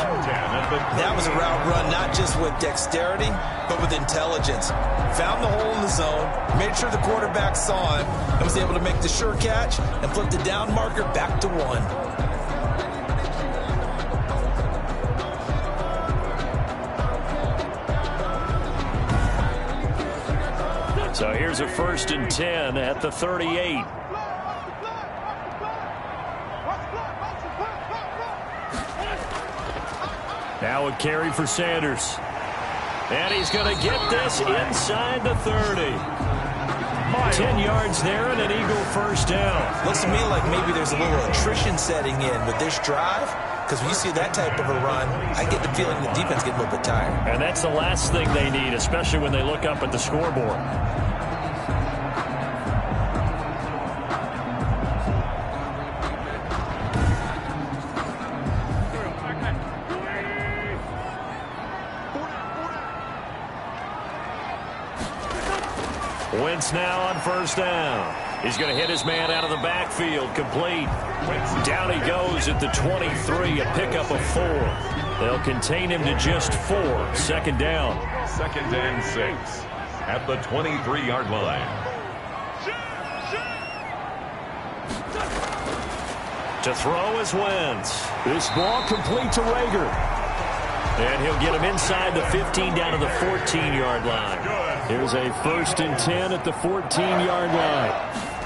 That was a route run not just with dexterity, but with intelligence. Found the hole in the zone, made sure the quarterback saw him, and was able to make the sure catch and flip the down marker back to 1. So here's a 1st and 10 at the 38. Now a carry for Sanders. And he's going to get this inside the 30. 10 yards there and an Eagle first down. Looks to me like maybe there's a little attrition setting in with this drive, because when you see that type of a run, I get the feeling the defense gets a little bit tired. And that's the last thing they need, especially when they look up at the scoreboard. Wentz now on 1st down. He's going to hit his man out of the backfield. Complete. Down he goes at the 23, a pickup of 4. They'll contain him to just 4. 2nd down. 2nd and 6 at the 23-yard line. To throw is Wentz. This ball complete to Rager. And he'll get him inside the 15 down to the 14-yard line. Here's a 1st and 10 at the 14-yard line.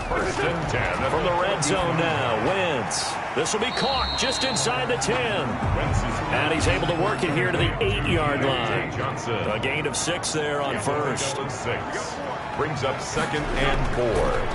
1st and 10 from the red zone now. Wentz. This will be caught just inside the 10. And he's able to work it here to the 8-yard line. A gain of 6 there on 1st. Brings up 2nd and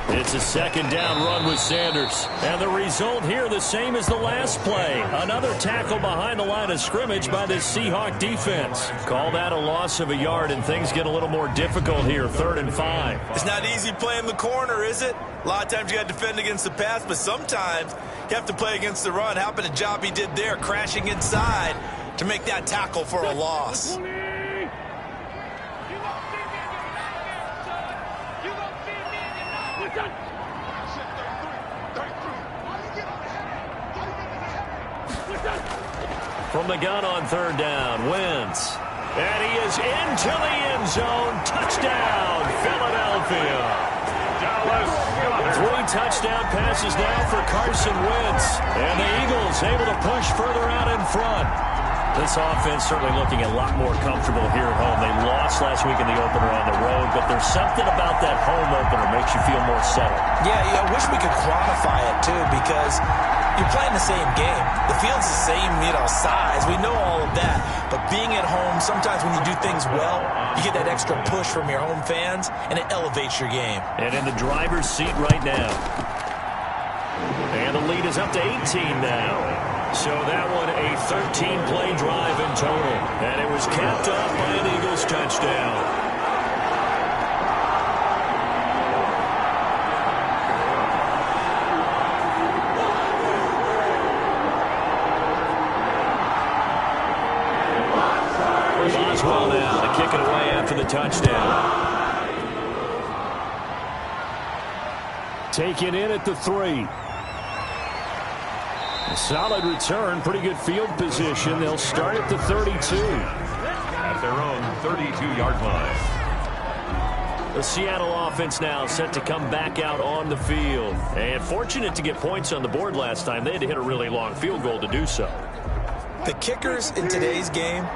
4. It's a 2nd down run with Sanders. And the result here the same as the last play. Another tackle behind the line of scrimmage by this Seahawk defense. Call that a loss of a yard, and things get a little more difficult here. 3rd and 5. It's not easy playing the corner, is it? A lot of times you got to defend against the pass, but sometimes you have to play against the run. How about the job he did there, crashing inside to make that tackle for a loss? From the gun on 3rd down, Wentz. And he is into the end zone. Touchdown, Philadelphia. 3 touchdown passes now for Carson Wentz. And the Eagles able to push further out in front. This offense certainly looking a lot more comfortable here at home. They lost last week in the opener on the road, but there's something about that home opener makes you feel more settled. Yeah, I wish we could quantify it, too, because you're playing the same game. The field's the same, size. We know all of that. But being at home, sometimes when you do things well, you get that extra push from your home fans, and it elevates your game. And in the driver's seat right now. And the lead is up to 18 now. So that one a 13-play drive in total. And it was capped off by an Eagles touchdown. Oswald now to kick it away after the touchdown. Taken in at the 3. A solid return, pretty good field position. They'll start at the 32. At their own 32-yard line. The Seattle offense now set to come back out on the field. And fortunate to get points on the board last time. They had to hit a really long field goal to do so. The kickers in today's game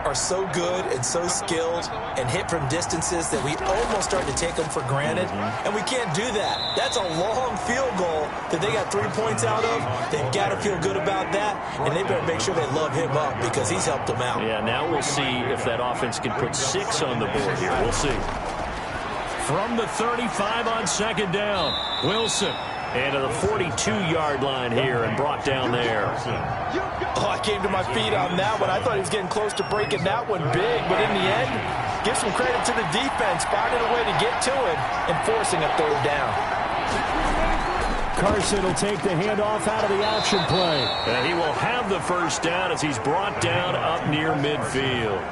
are so good and so skilled and hit from distances that we almost start to take them for granted. And we can't do that. That's a long field goal that they got 3 points out of. They've got to feel good about that, and they better make sure they love him up because he's helped them out. Yeah, now we'll see if that offense can put 6 on the board here. We'll see. From the 35 on second down, Wilson. And to the 42-yard line here and brought down there. Oh, I came to my feet on that one. I thought he was getting close to breaking that one big, but in the end, give some credit to the defense, finding a way to get to it and forcing a third down. Carson will take the handoff out of the option play. And he will have the first down as he's brought down up near midfield.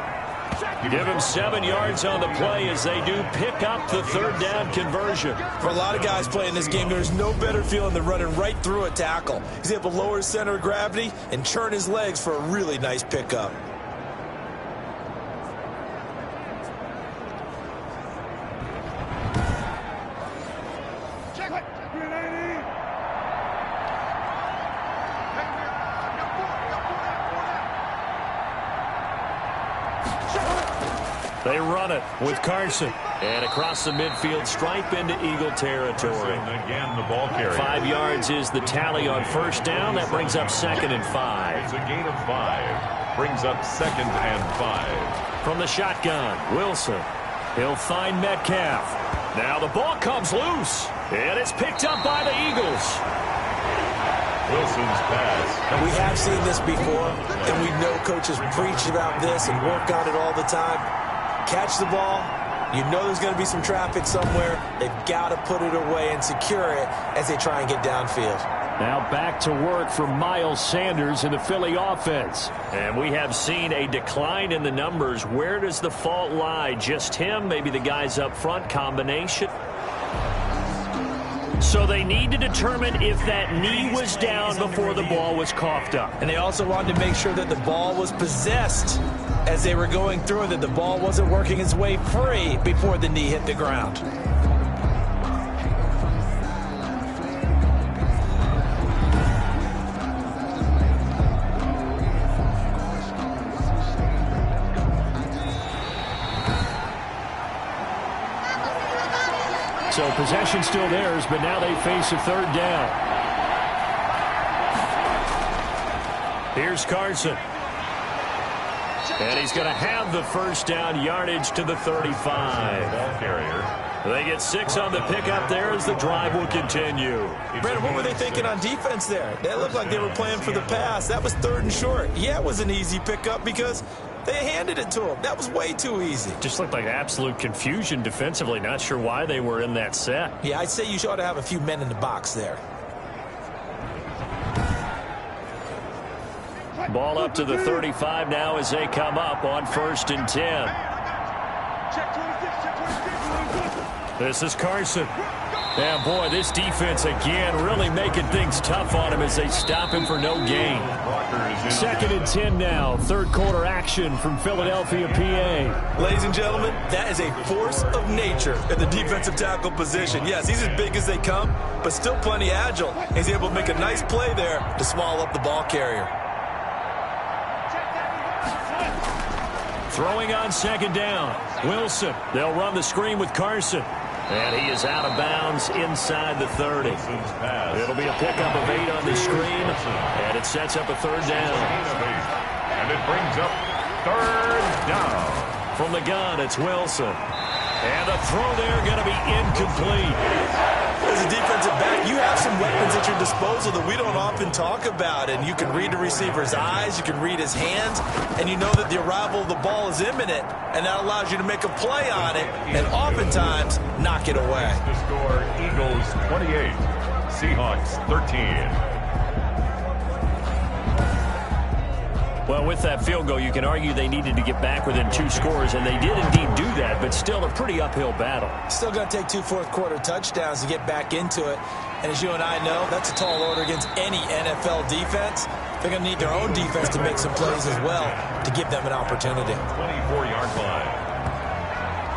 Give him 7 yards on the play as they do pick up the third down conversion. For a lot of guys playing this game, there's no better feeling than running right through a tackle. He's able to lower his center of gravity and churn his legs for a really nice pickup. They run it with Carson. And across the midfield stripe into Eagle territory. Again, the ball carrier. 5 yards is the tally on first down. That brings up 2nd and 5. It's a gain of 5. Brings up 2nd and 5. From the shotgun, Wilson. He'll find Metcalf. Now the ball comes loose. And it's picked up by the Eagles. Wilson's pass. And we have seen this before, and we know coaches preach about this and work on it all the time. Catch the ball. You know there's going to be some traffic somewhere. They've got to put it away and secure it as they try and get downfield. Now back to work for Miles Sanders in the Philly offense. And we have seen a decline in the numbers. Where does the fault lie? Just him? Maybe the guys up front? Combination? So they need to determine if that knee was down before the ball was coughed up. And they also wanted to make sure that the ball was possessed as they were going through, that the ball wasn't working its way free before the knee hit the ground. So possession still theirs, but now they face a third down. Here's Carson. And he's going to have the first down, yardage to the 35. Ball carrier. They get 6 on the pickup there as the drive will continue. Brandon, what were they thinking on defense there? They looked like they were playing for the pass. That was 3rd and short. Yeah, it was an easy pickup because they handed it to him. That was way too easy. Just looked like absolute confusion defensively. Not sure why they were in that set. Yeah, I'd say you ought to have a few men in the box there. Ball up to the 35 now as they come up on 1st and 10. This is Carson. And boy, this defense again really making things tough on him as they stop him for no gain. 2nd and 10 now. 3rd quarter action from Philadelphia, PA. Ladies and gentlemen, that is a force of nature in the defensive tackle position. Yes, he's as big as they come, but still plenty agile. He's able to make a nice play there to swallow up the ball carrier. Throwing on 2nd down. Wilson. They'll run the screen with Carson. And he is out of bounds inside the 30. It'll be a pickup of 8 on the screen. And it sets up a third down. And it brings up 3rd down. From the gun, it's Wilson. And the throw there going to be incomplete. As a defensive back, you have some weapons at your disposal that we don't often talk about. And you can read the receiver's eyes, you can read his hands, and you know that the arrival of the ball is imminent. And that allows you to make a play on it and oftentimes knock it away. The score, Eagles 28, Seahawks 13. Well, with that field goal, you can argue they needed to get back within 2 scores, and they did indeed do that, but still a pretty uphill battle. Still going to take 2 fourth-quarter touchdowns to get back into it. And as you and I know, that's a tall order against any NFL defense. They're going to need their own defense to make some plays as well to give them an opportunity. 24-yard line.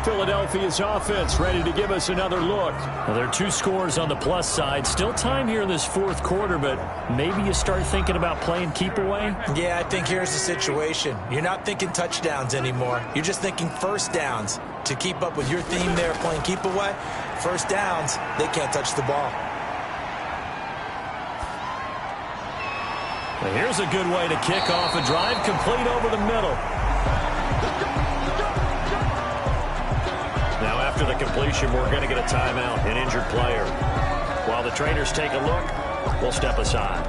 Philadelphia's offense ready to give us another look. Well, there are 2 scores on the plus side. Still time here in this fourth quarter, but maybe you start thinking about playing keep away? Yeah, I think here's the situation. You're not thinking touchdowns anymore. You're just thinking first downs. To keep up with your theme there, playing keep away, first downs, they can't touch the ball. Well, here's a good way to kick off a drive, complete over the middle. Now, after the completion, we're going to get a timeout, an injured player. While the trainers take a look, we'll step aside.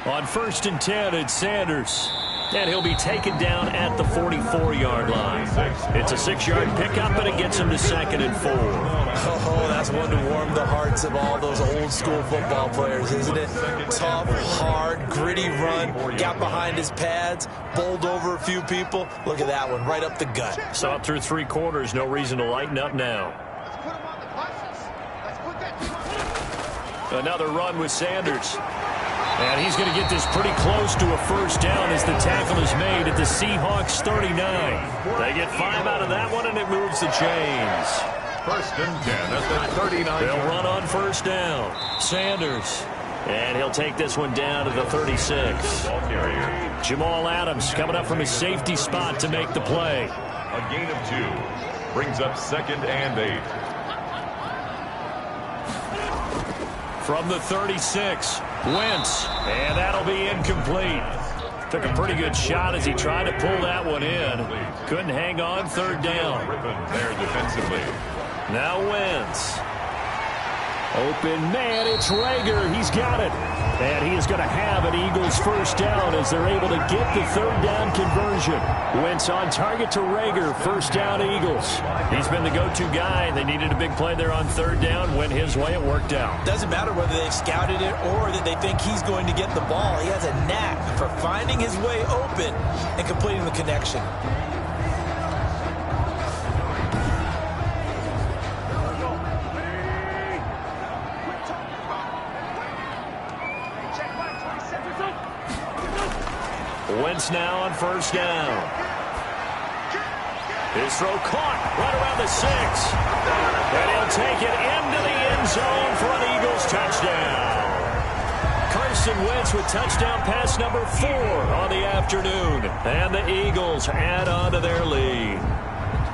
On 1st and 10, it's Sanders. And he'll be taken down at the 44-yard line. It's a 6-yard pickup, and it gets him to 2nd and 4. Oh, that's one to warm the hearts of all those old-school football players, isn't it? Tough, hard, gritty run, got behind his pads, bowled over a few people. Look at that one, right up the gut. So up through 3 quarters, no reason to lighten up now. Another run with Sanders. And he's going to get this pretty close to a first down as the tackle is made at the Seahawks 39. They get 5 out of that one, and it moves the chains. 1st and 10 at the 39. They'll run on first down. Sanders. And he'll take this one down to the 36. Jamal Adams coming up from his safety spot to make the play. A gain of 2. Brings up 2nd and 8. From the 36, Wentz, and that'll be incomplete. Took a pretty good shot as he tried to pull that one in. Couldn't hang on, 3rd down. There defensively. Now Wentz. Open man, it's Rager. He's got it. And he is going to have an Eagles first down as they're able to get the 3rd down conversion. Wentz on target to Rager. First down, Eagles. He's been the go-to guy. They needed a big play there on 3rd down. Went his way. It worked out. Doesn't matter whether they've scouted it or that they think he's going to get the ball. He has a knack for finding his way open and completing the connection. Wentz now on first down. His throw caught right around the 6. And he'll take it into the end zone for an Eagles touchdown. Carson Wentz with touchdown pass number 4 on the afternoon. And the Eagles add on to their lead.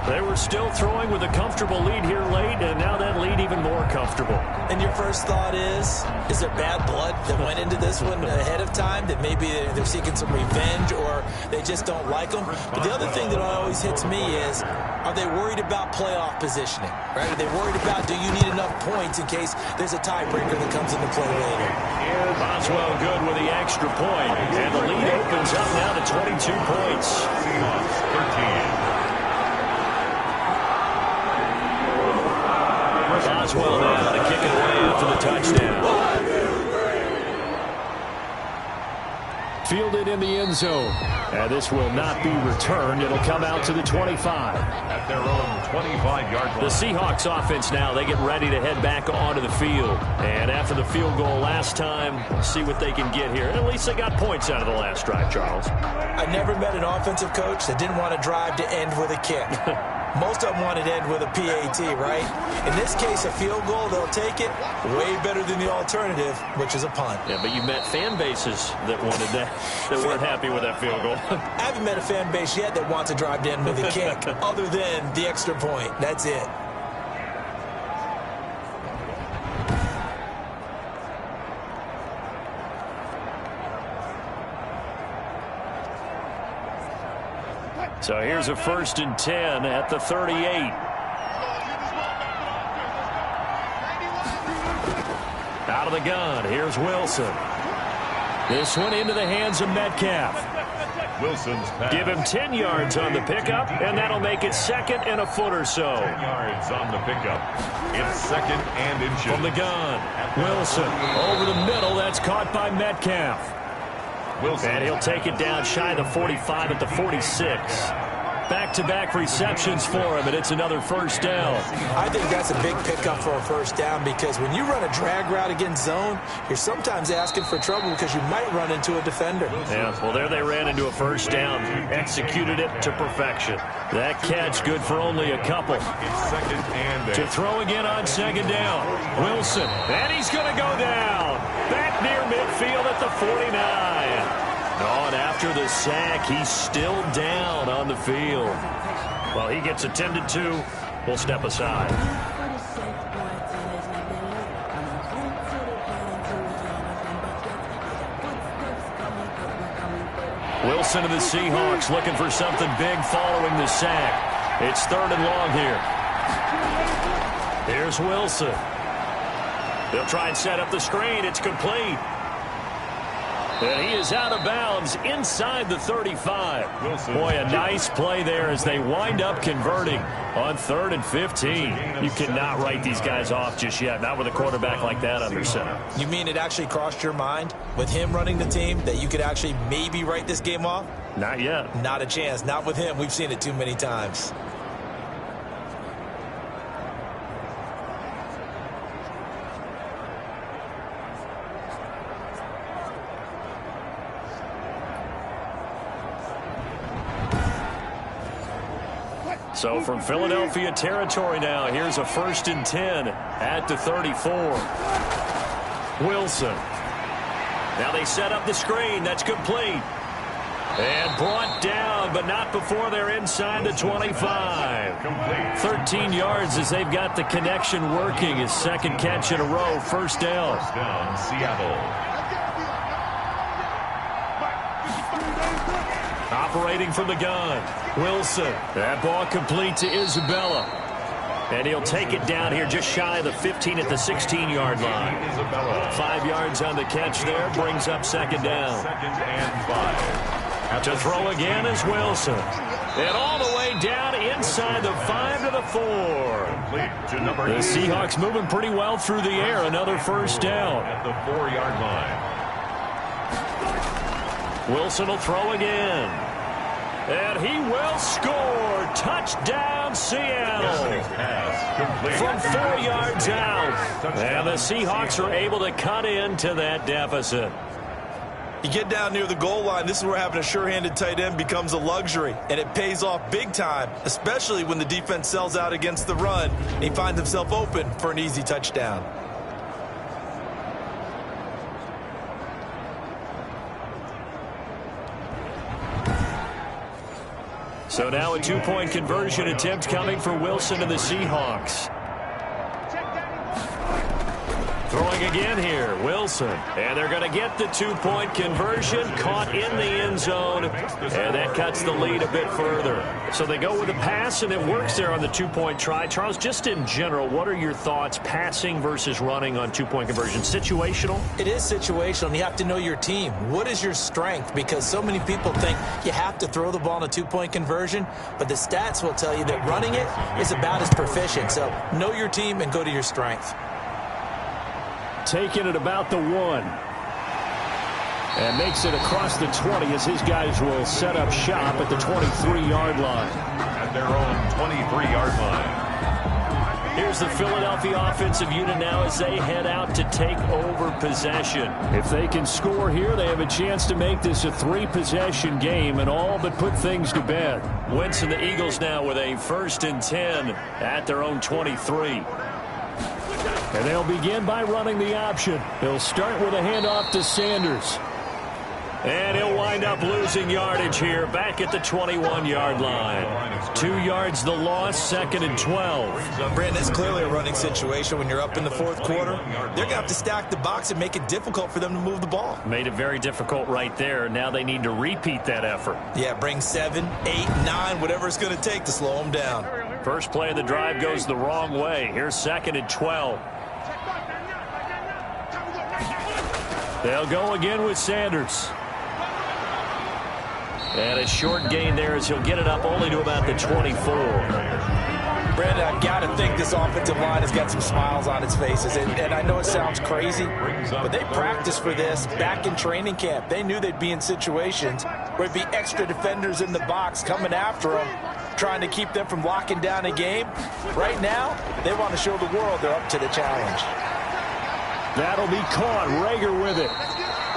They were still throwing with a comfortable lead here late, and now that lead even more comfortable. And your first thought is there bad blood that went into this one ahead of time, that maybe they're seeking some revenge or they just don't like them? But the other thing that always hits me is, are they worried about playoff positioning? Right? Are they worried about, do you need enough points in case there's a tiebreaker that comes into play later? Boswell good with the extra point, and the lead opens up now to 22 points. 13. Boswell now to kick it away after the touchdown. Fielded in the end zone. And this will not be returned. It'll come out to the 25. At their own 25-yard line. The Seahawks offense now, they get ready to head back onto the field. And after the field goal last time, see what they can get here. At least they got points out of the last drive, Charles. I never met an offensive coach that didn't want to drive to end with a kick. Most of them want it to end with a PAT, right? In this case, a field goal, they'll take it. Way better than the alternative, which is a punt. Yeah, but you met fan bases that wanted that, that weren't happy with that field goal. I haven't met a fan base yet that wants to drive to end with a kick, other than the extra point. That's it. So here's a 1st and 10 at the 38. Out of the gun, here's Wilson. This one into the hands of Metcalf. Wilson's pass. Give him 10 yards on the pickup, and that'll make it 2nd and a foot or so. 10 yards on the pickup. It's 2nd and inches. From the gun, Wilson over the middle. That's caught by Metcalf. Wilson. And he'll take it down shy of the 45 at the 46. Back-to-back receptions for him, and it's another first down. I think that's a big pickup for a first down because when you run a drag route against zone, you're sometimes asking for trouble because you might run into a defender. Yeah, well, there they ran into a first down. Executed it to perfection. That catch good for only a couple. It's 2nd and 8. To throw again on 2nd down. Wilson, and he's going to go down. Back near midfield at the 49. Oh, and after the sack, he's still down on the field. Well, he gets attended to. We'll step aside. Wilson and the Seahawks looking for something big following the sack. It's 3rd and long here. Here's Wilson. They'll try and set up the screen. It's complete. And he is out of bounds inside the 35. Wilson. Boy, a nice play there as they wind up converting on 3rd and 15. You cannot write these guys off just yet, not with a quarterback like that under center. You mean it actually crossed your mind with him running the team that you could actually maybe write this game off? Not yet. Not a chance. Not with him. We've seen it too many times. So from Philadelphia territory now, here's a 1st and 10 at the 34. Wilson. Now they set up the screen. That's complete. And brought down, but not before they're inside the 25. 13 yards as they've got the connection working. His 2nd catch in a row. First down. First down, Seattle. Operating from the gun. Wilson. That ball complete to Isabella. And he'll take it down here just shy of the 15 at the 16-yard line. Isabella. 5 yards on the catch there. Brings up 2nd down. 2nd and 5. To throw again is Wilson. And all the way down inside the 5 to the 4. Complete to number 8. The Seahawks moving pretty well through the air. Another first down. At the 4-yard line. Wilson will throw again. And he will score. Touchdown, Seattle. Pass From 4 yards out. And the Seahawks are able to cut into that deficit. You get down near the goal line, this is where having a sure-handed tight end becomes a luxury, and it pays off big time, especially when the defense sells out against the run, and he finds himself open for an easy touchdown. So now a two-point conversion attempt coming for Wilson and the Seahawks. Throwing again here, Wilson. And they're going to get the two-point conversion, caught in the end zone, and that cuts the lead a bit further. So they go with a pass, and it works there on the two-point try. Charles, just in general, what are your thoughts, passing versus running on two-point conversion? Situational? It is situational, and you have to know your team. What is your strength? Because so many people think you have to throw the ball in a two-point conversion, but the stats will tell you that running it is about as proficient. So know your team and go to your strength. Taking it about the 1. And makes it across the 20 as his guys will set up shop at the 23-yard line. At their own 23-yard line. Here's the Philadelphia offensive unit now as they head out to take over possession. If they can score here, they have a chance to make this a 3-possession game and all but put things to bed. Wentz and the Eagles now with a 1st and 10 at their own 23. And they'll begin by running the option. They'll start with a handoff to Sanders. And he'll wind up losing yardage here back at the 21-yard line. 2 yards the loss, 2nd and 12. Brandon, it's clearly a running situation when you're up in the fourth quarter. They're going to have to stack the box and make it difficult for them to move the ball. Made it very difficult right there. Now they need to repeat that effort. Yeah, bring 7, 8, 9, whatever it's going to take to slow them down. First play of the drive goes the wrong way. Here's 2nd and 12. They'll go again with Sanders. And a short gain there as he'll get it up only to about the 24. Brandon, I've got to think this offensive line has got some smiles on its faces. And I know it sounds crazy, but they practiced for this back in training camp. They knew they'd be in situations where there'd be extra defenders in the box coming after them, trying to keep them from locking down a game. Right now, they want to show the world they're up to the challenge. That'll be caught. Rager with it.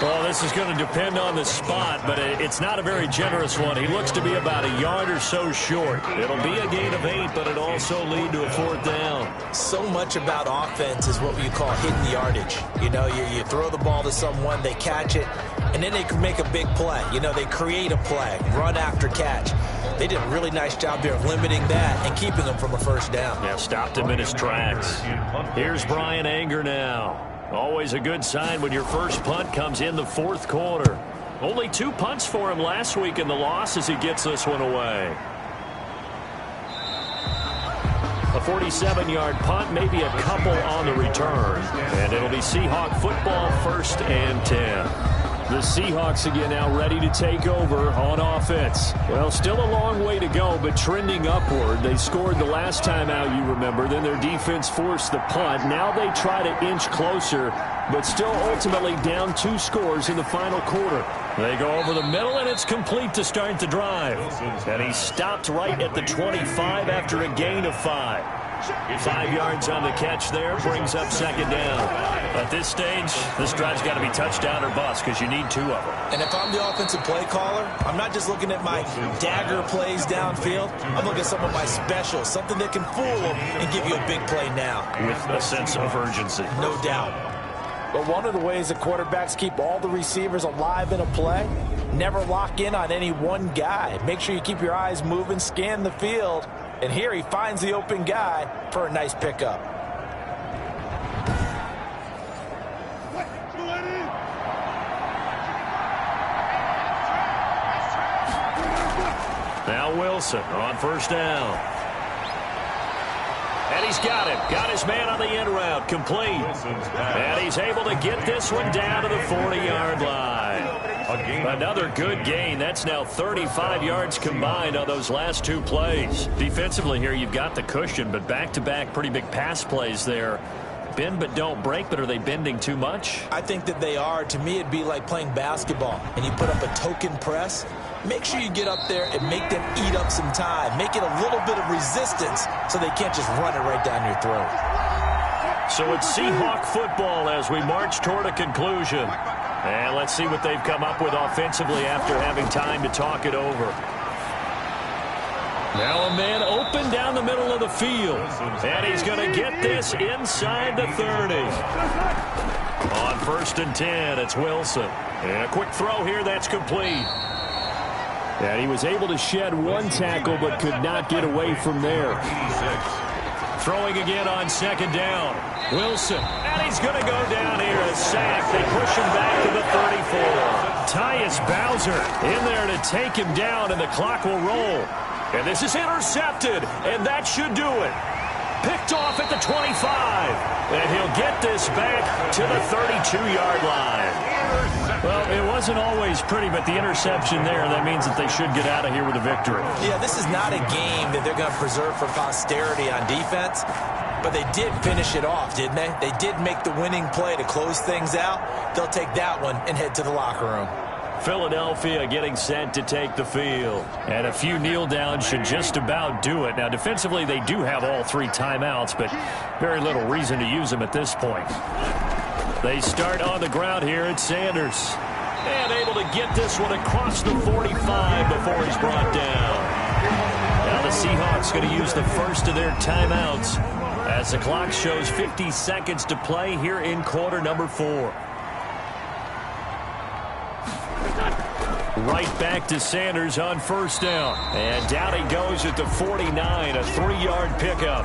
Well, this is going to depend on the spot, but it's not a very generous one. He looks to be about a yard or so short. It'll be a gain of 8, but it'll also lead to a 4th down. So much about offense is what you call hitting the yardage. You know, you throw the ball to someone, they catch it, and then they can make a big play. You know, they create a play, run after catch. They did a really nice job there of limiting that and keeping them from a 1st down. Yeah, stopped him in his tracks. Here's Brian Anger now. Always a good sign when your first punt comes in the 4th quarter. Only 2 punts for him last week in the loss as he gets this one away. A 47-yard punt, maybe a couple on the return. And it'll be Seahawk football, 1st and 10. The Seahawks again now ready to take over on offense. Well, still a long way to go, but trending upward. They scored the last time out, you remember. Then their defense forced the punt. Now they try to inch closer, but still ultimately down 2 scores in the final quarter. They go over the middle, and it's complete to start the drive. And he stopped right at the 25 after a gain of 5. 5 yards on the catch there, brings up 2nd down. At this stage, this drive's got to be touchdown or bust because you need 2 of them. And if I'm the offensive play caller, I'm not just looking at my dagger plays downfield. I'm looking at some of my specials, something that can fool them and give you a big play now. With a sense of urgency. No doubt. But one of the ways that quarterbacks keep all the receivers alive in a play, never lock in on any one guy. Make sure you keep your eyes moving, scan the field. And here he finds the open guy for a nice pickup. Now Wilson on 1st down. And he's got him. Got his man on the end route. Complete. And he's able to get this one down to the 40-yard line. Another good gain. That's now 35 yards combined on those last 2 plays. Defensively here, you've got the cushion, but back-to-back pretty big pass plays there. Bend but don't break, but are they bending too much? I think that they are. To me, it'd be like playing basketball, and you put up a token press. Make sure you get up there and make them eat up some time. Make it a little bit of resistance so they can't just run it right down your throat. So it's Seahawk football as we march toward a conclusion. And let's see what they've come up with offensively after having time to talk it over. Now a man open down the middle of the field. And he's going to get this inside the 30. On 1st and 10, it's Wilson. And a quick throw here, that's complete. And he was able to shed 1 tackle but could not get away from there. Throwing again on 2nd down. Wilson, and he's going to go down here. A sack. They push him back to the 34. Tyus Bowser in there to take him down, and the clock will roll. And this is intercepted, and that should do it. Picked off at the 25. And he'll get this back to the 32-yard line. Well, it wasn't always pretty, but the interception there, that means that they should get out of here with a victory. Yeah, this is not a game that they're going to preserve for posterity on defense, but they did finish it off, didn't they? They did make the winning play to close things out. They'll take that one and head to the locker room. Philadelphia getting set to take the field. And a few kneel downs should just about do it. Now, defensively, they do have all 3 timeouts, but very little reason to use them at this point. They start on the ground here at Sanders. And able to get this one across the 45 before he's brought down. Now the Seahawks going to use the first of their timeouts as the clock shows 50 seconds to play here in quarter number 4. Right back to Sanders on 1st down. And down he goes at the 49, a 3-yard pickup.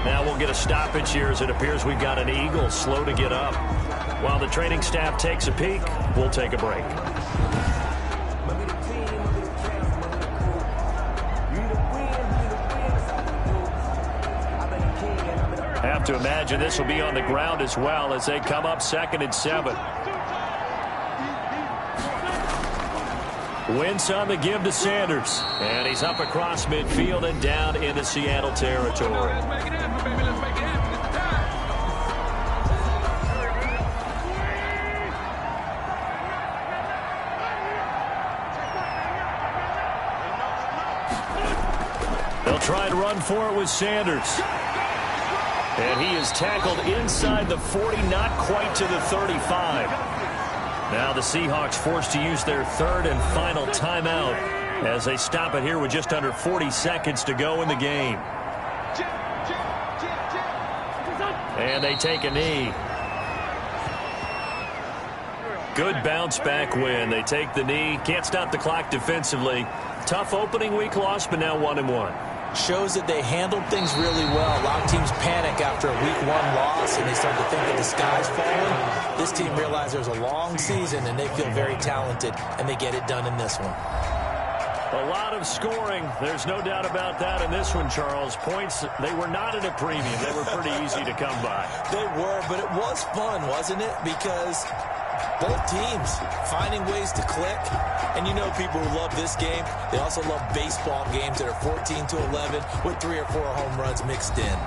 Now we'll get a stoppage here as it appears we've got an Eagle slow to get up. While the training staff takes a peek, we'll take a break. Have to imagine this will be on the ground as well as they come up 2nd and 7. Wentz on the give to Sanders. And he's up across midfield and down into Seattle territory. They'll try and run for it with Sanders. And he is tackled inside the 40, not quite to the 35. Now the Seahawks forced to use their third and final timeout as they stop it here with just under 40 seconds to go in the game. And they take a knee. Good bounce back win. They take the knee. Can't stop the clock defensively. Tough opening week loss, but now 1-1. Shows that they handled things really well. A lot of teams panic after a week 1 loss, and they start to think that the sky's falling. This team realized there's a long season, and they feel very talented, and they get it done in this one. A lot of scoring. There's no doubt about that in this one, Charles. Points, they were not at a premium. They were pretty easy to come by. They were, but it was fun, wasn't it? Because both teams finding ways to click. And you know people who love this game, they also love baseball games that are 14-11 with 3 or 4 home runs mixed in.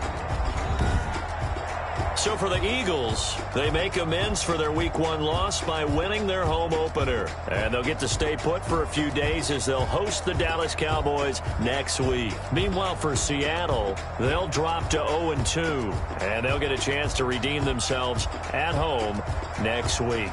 So for the Eagles, they make amends for their Week 1 loss by winning their home opener. And they'll get to stay put for a few days as they'll host the Dallas Cowboys next week. Meanwhile, for Seattle, they'll drop to 0-2. And they'll get a chance to redeem themselves at home next week.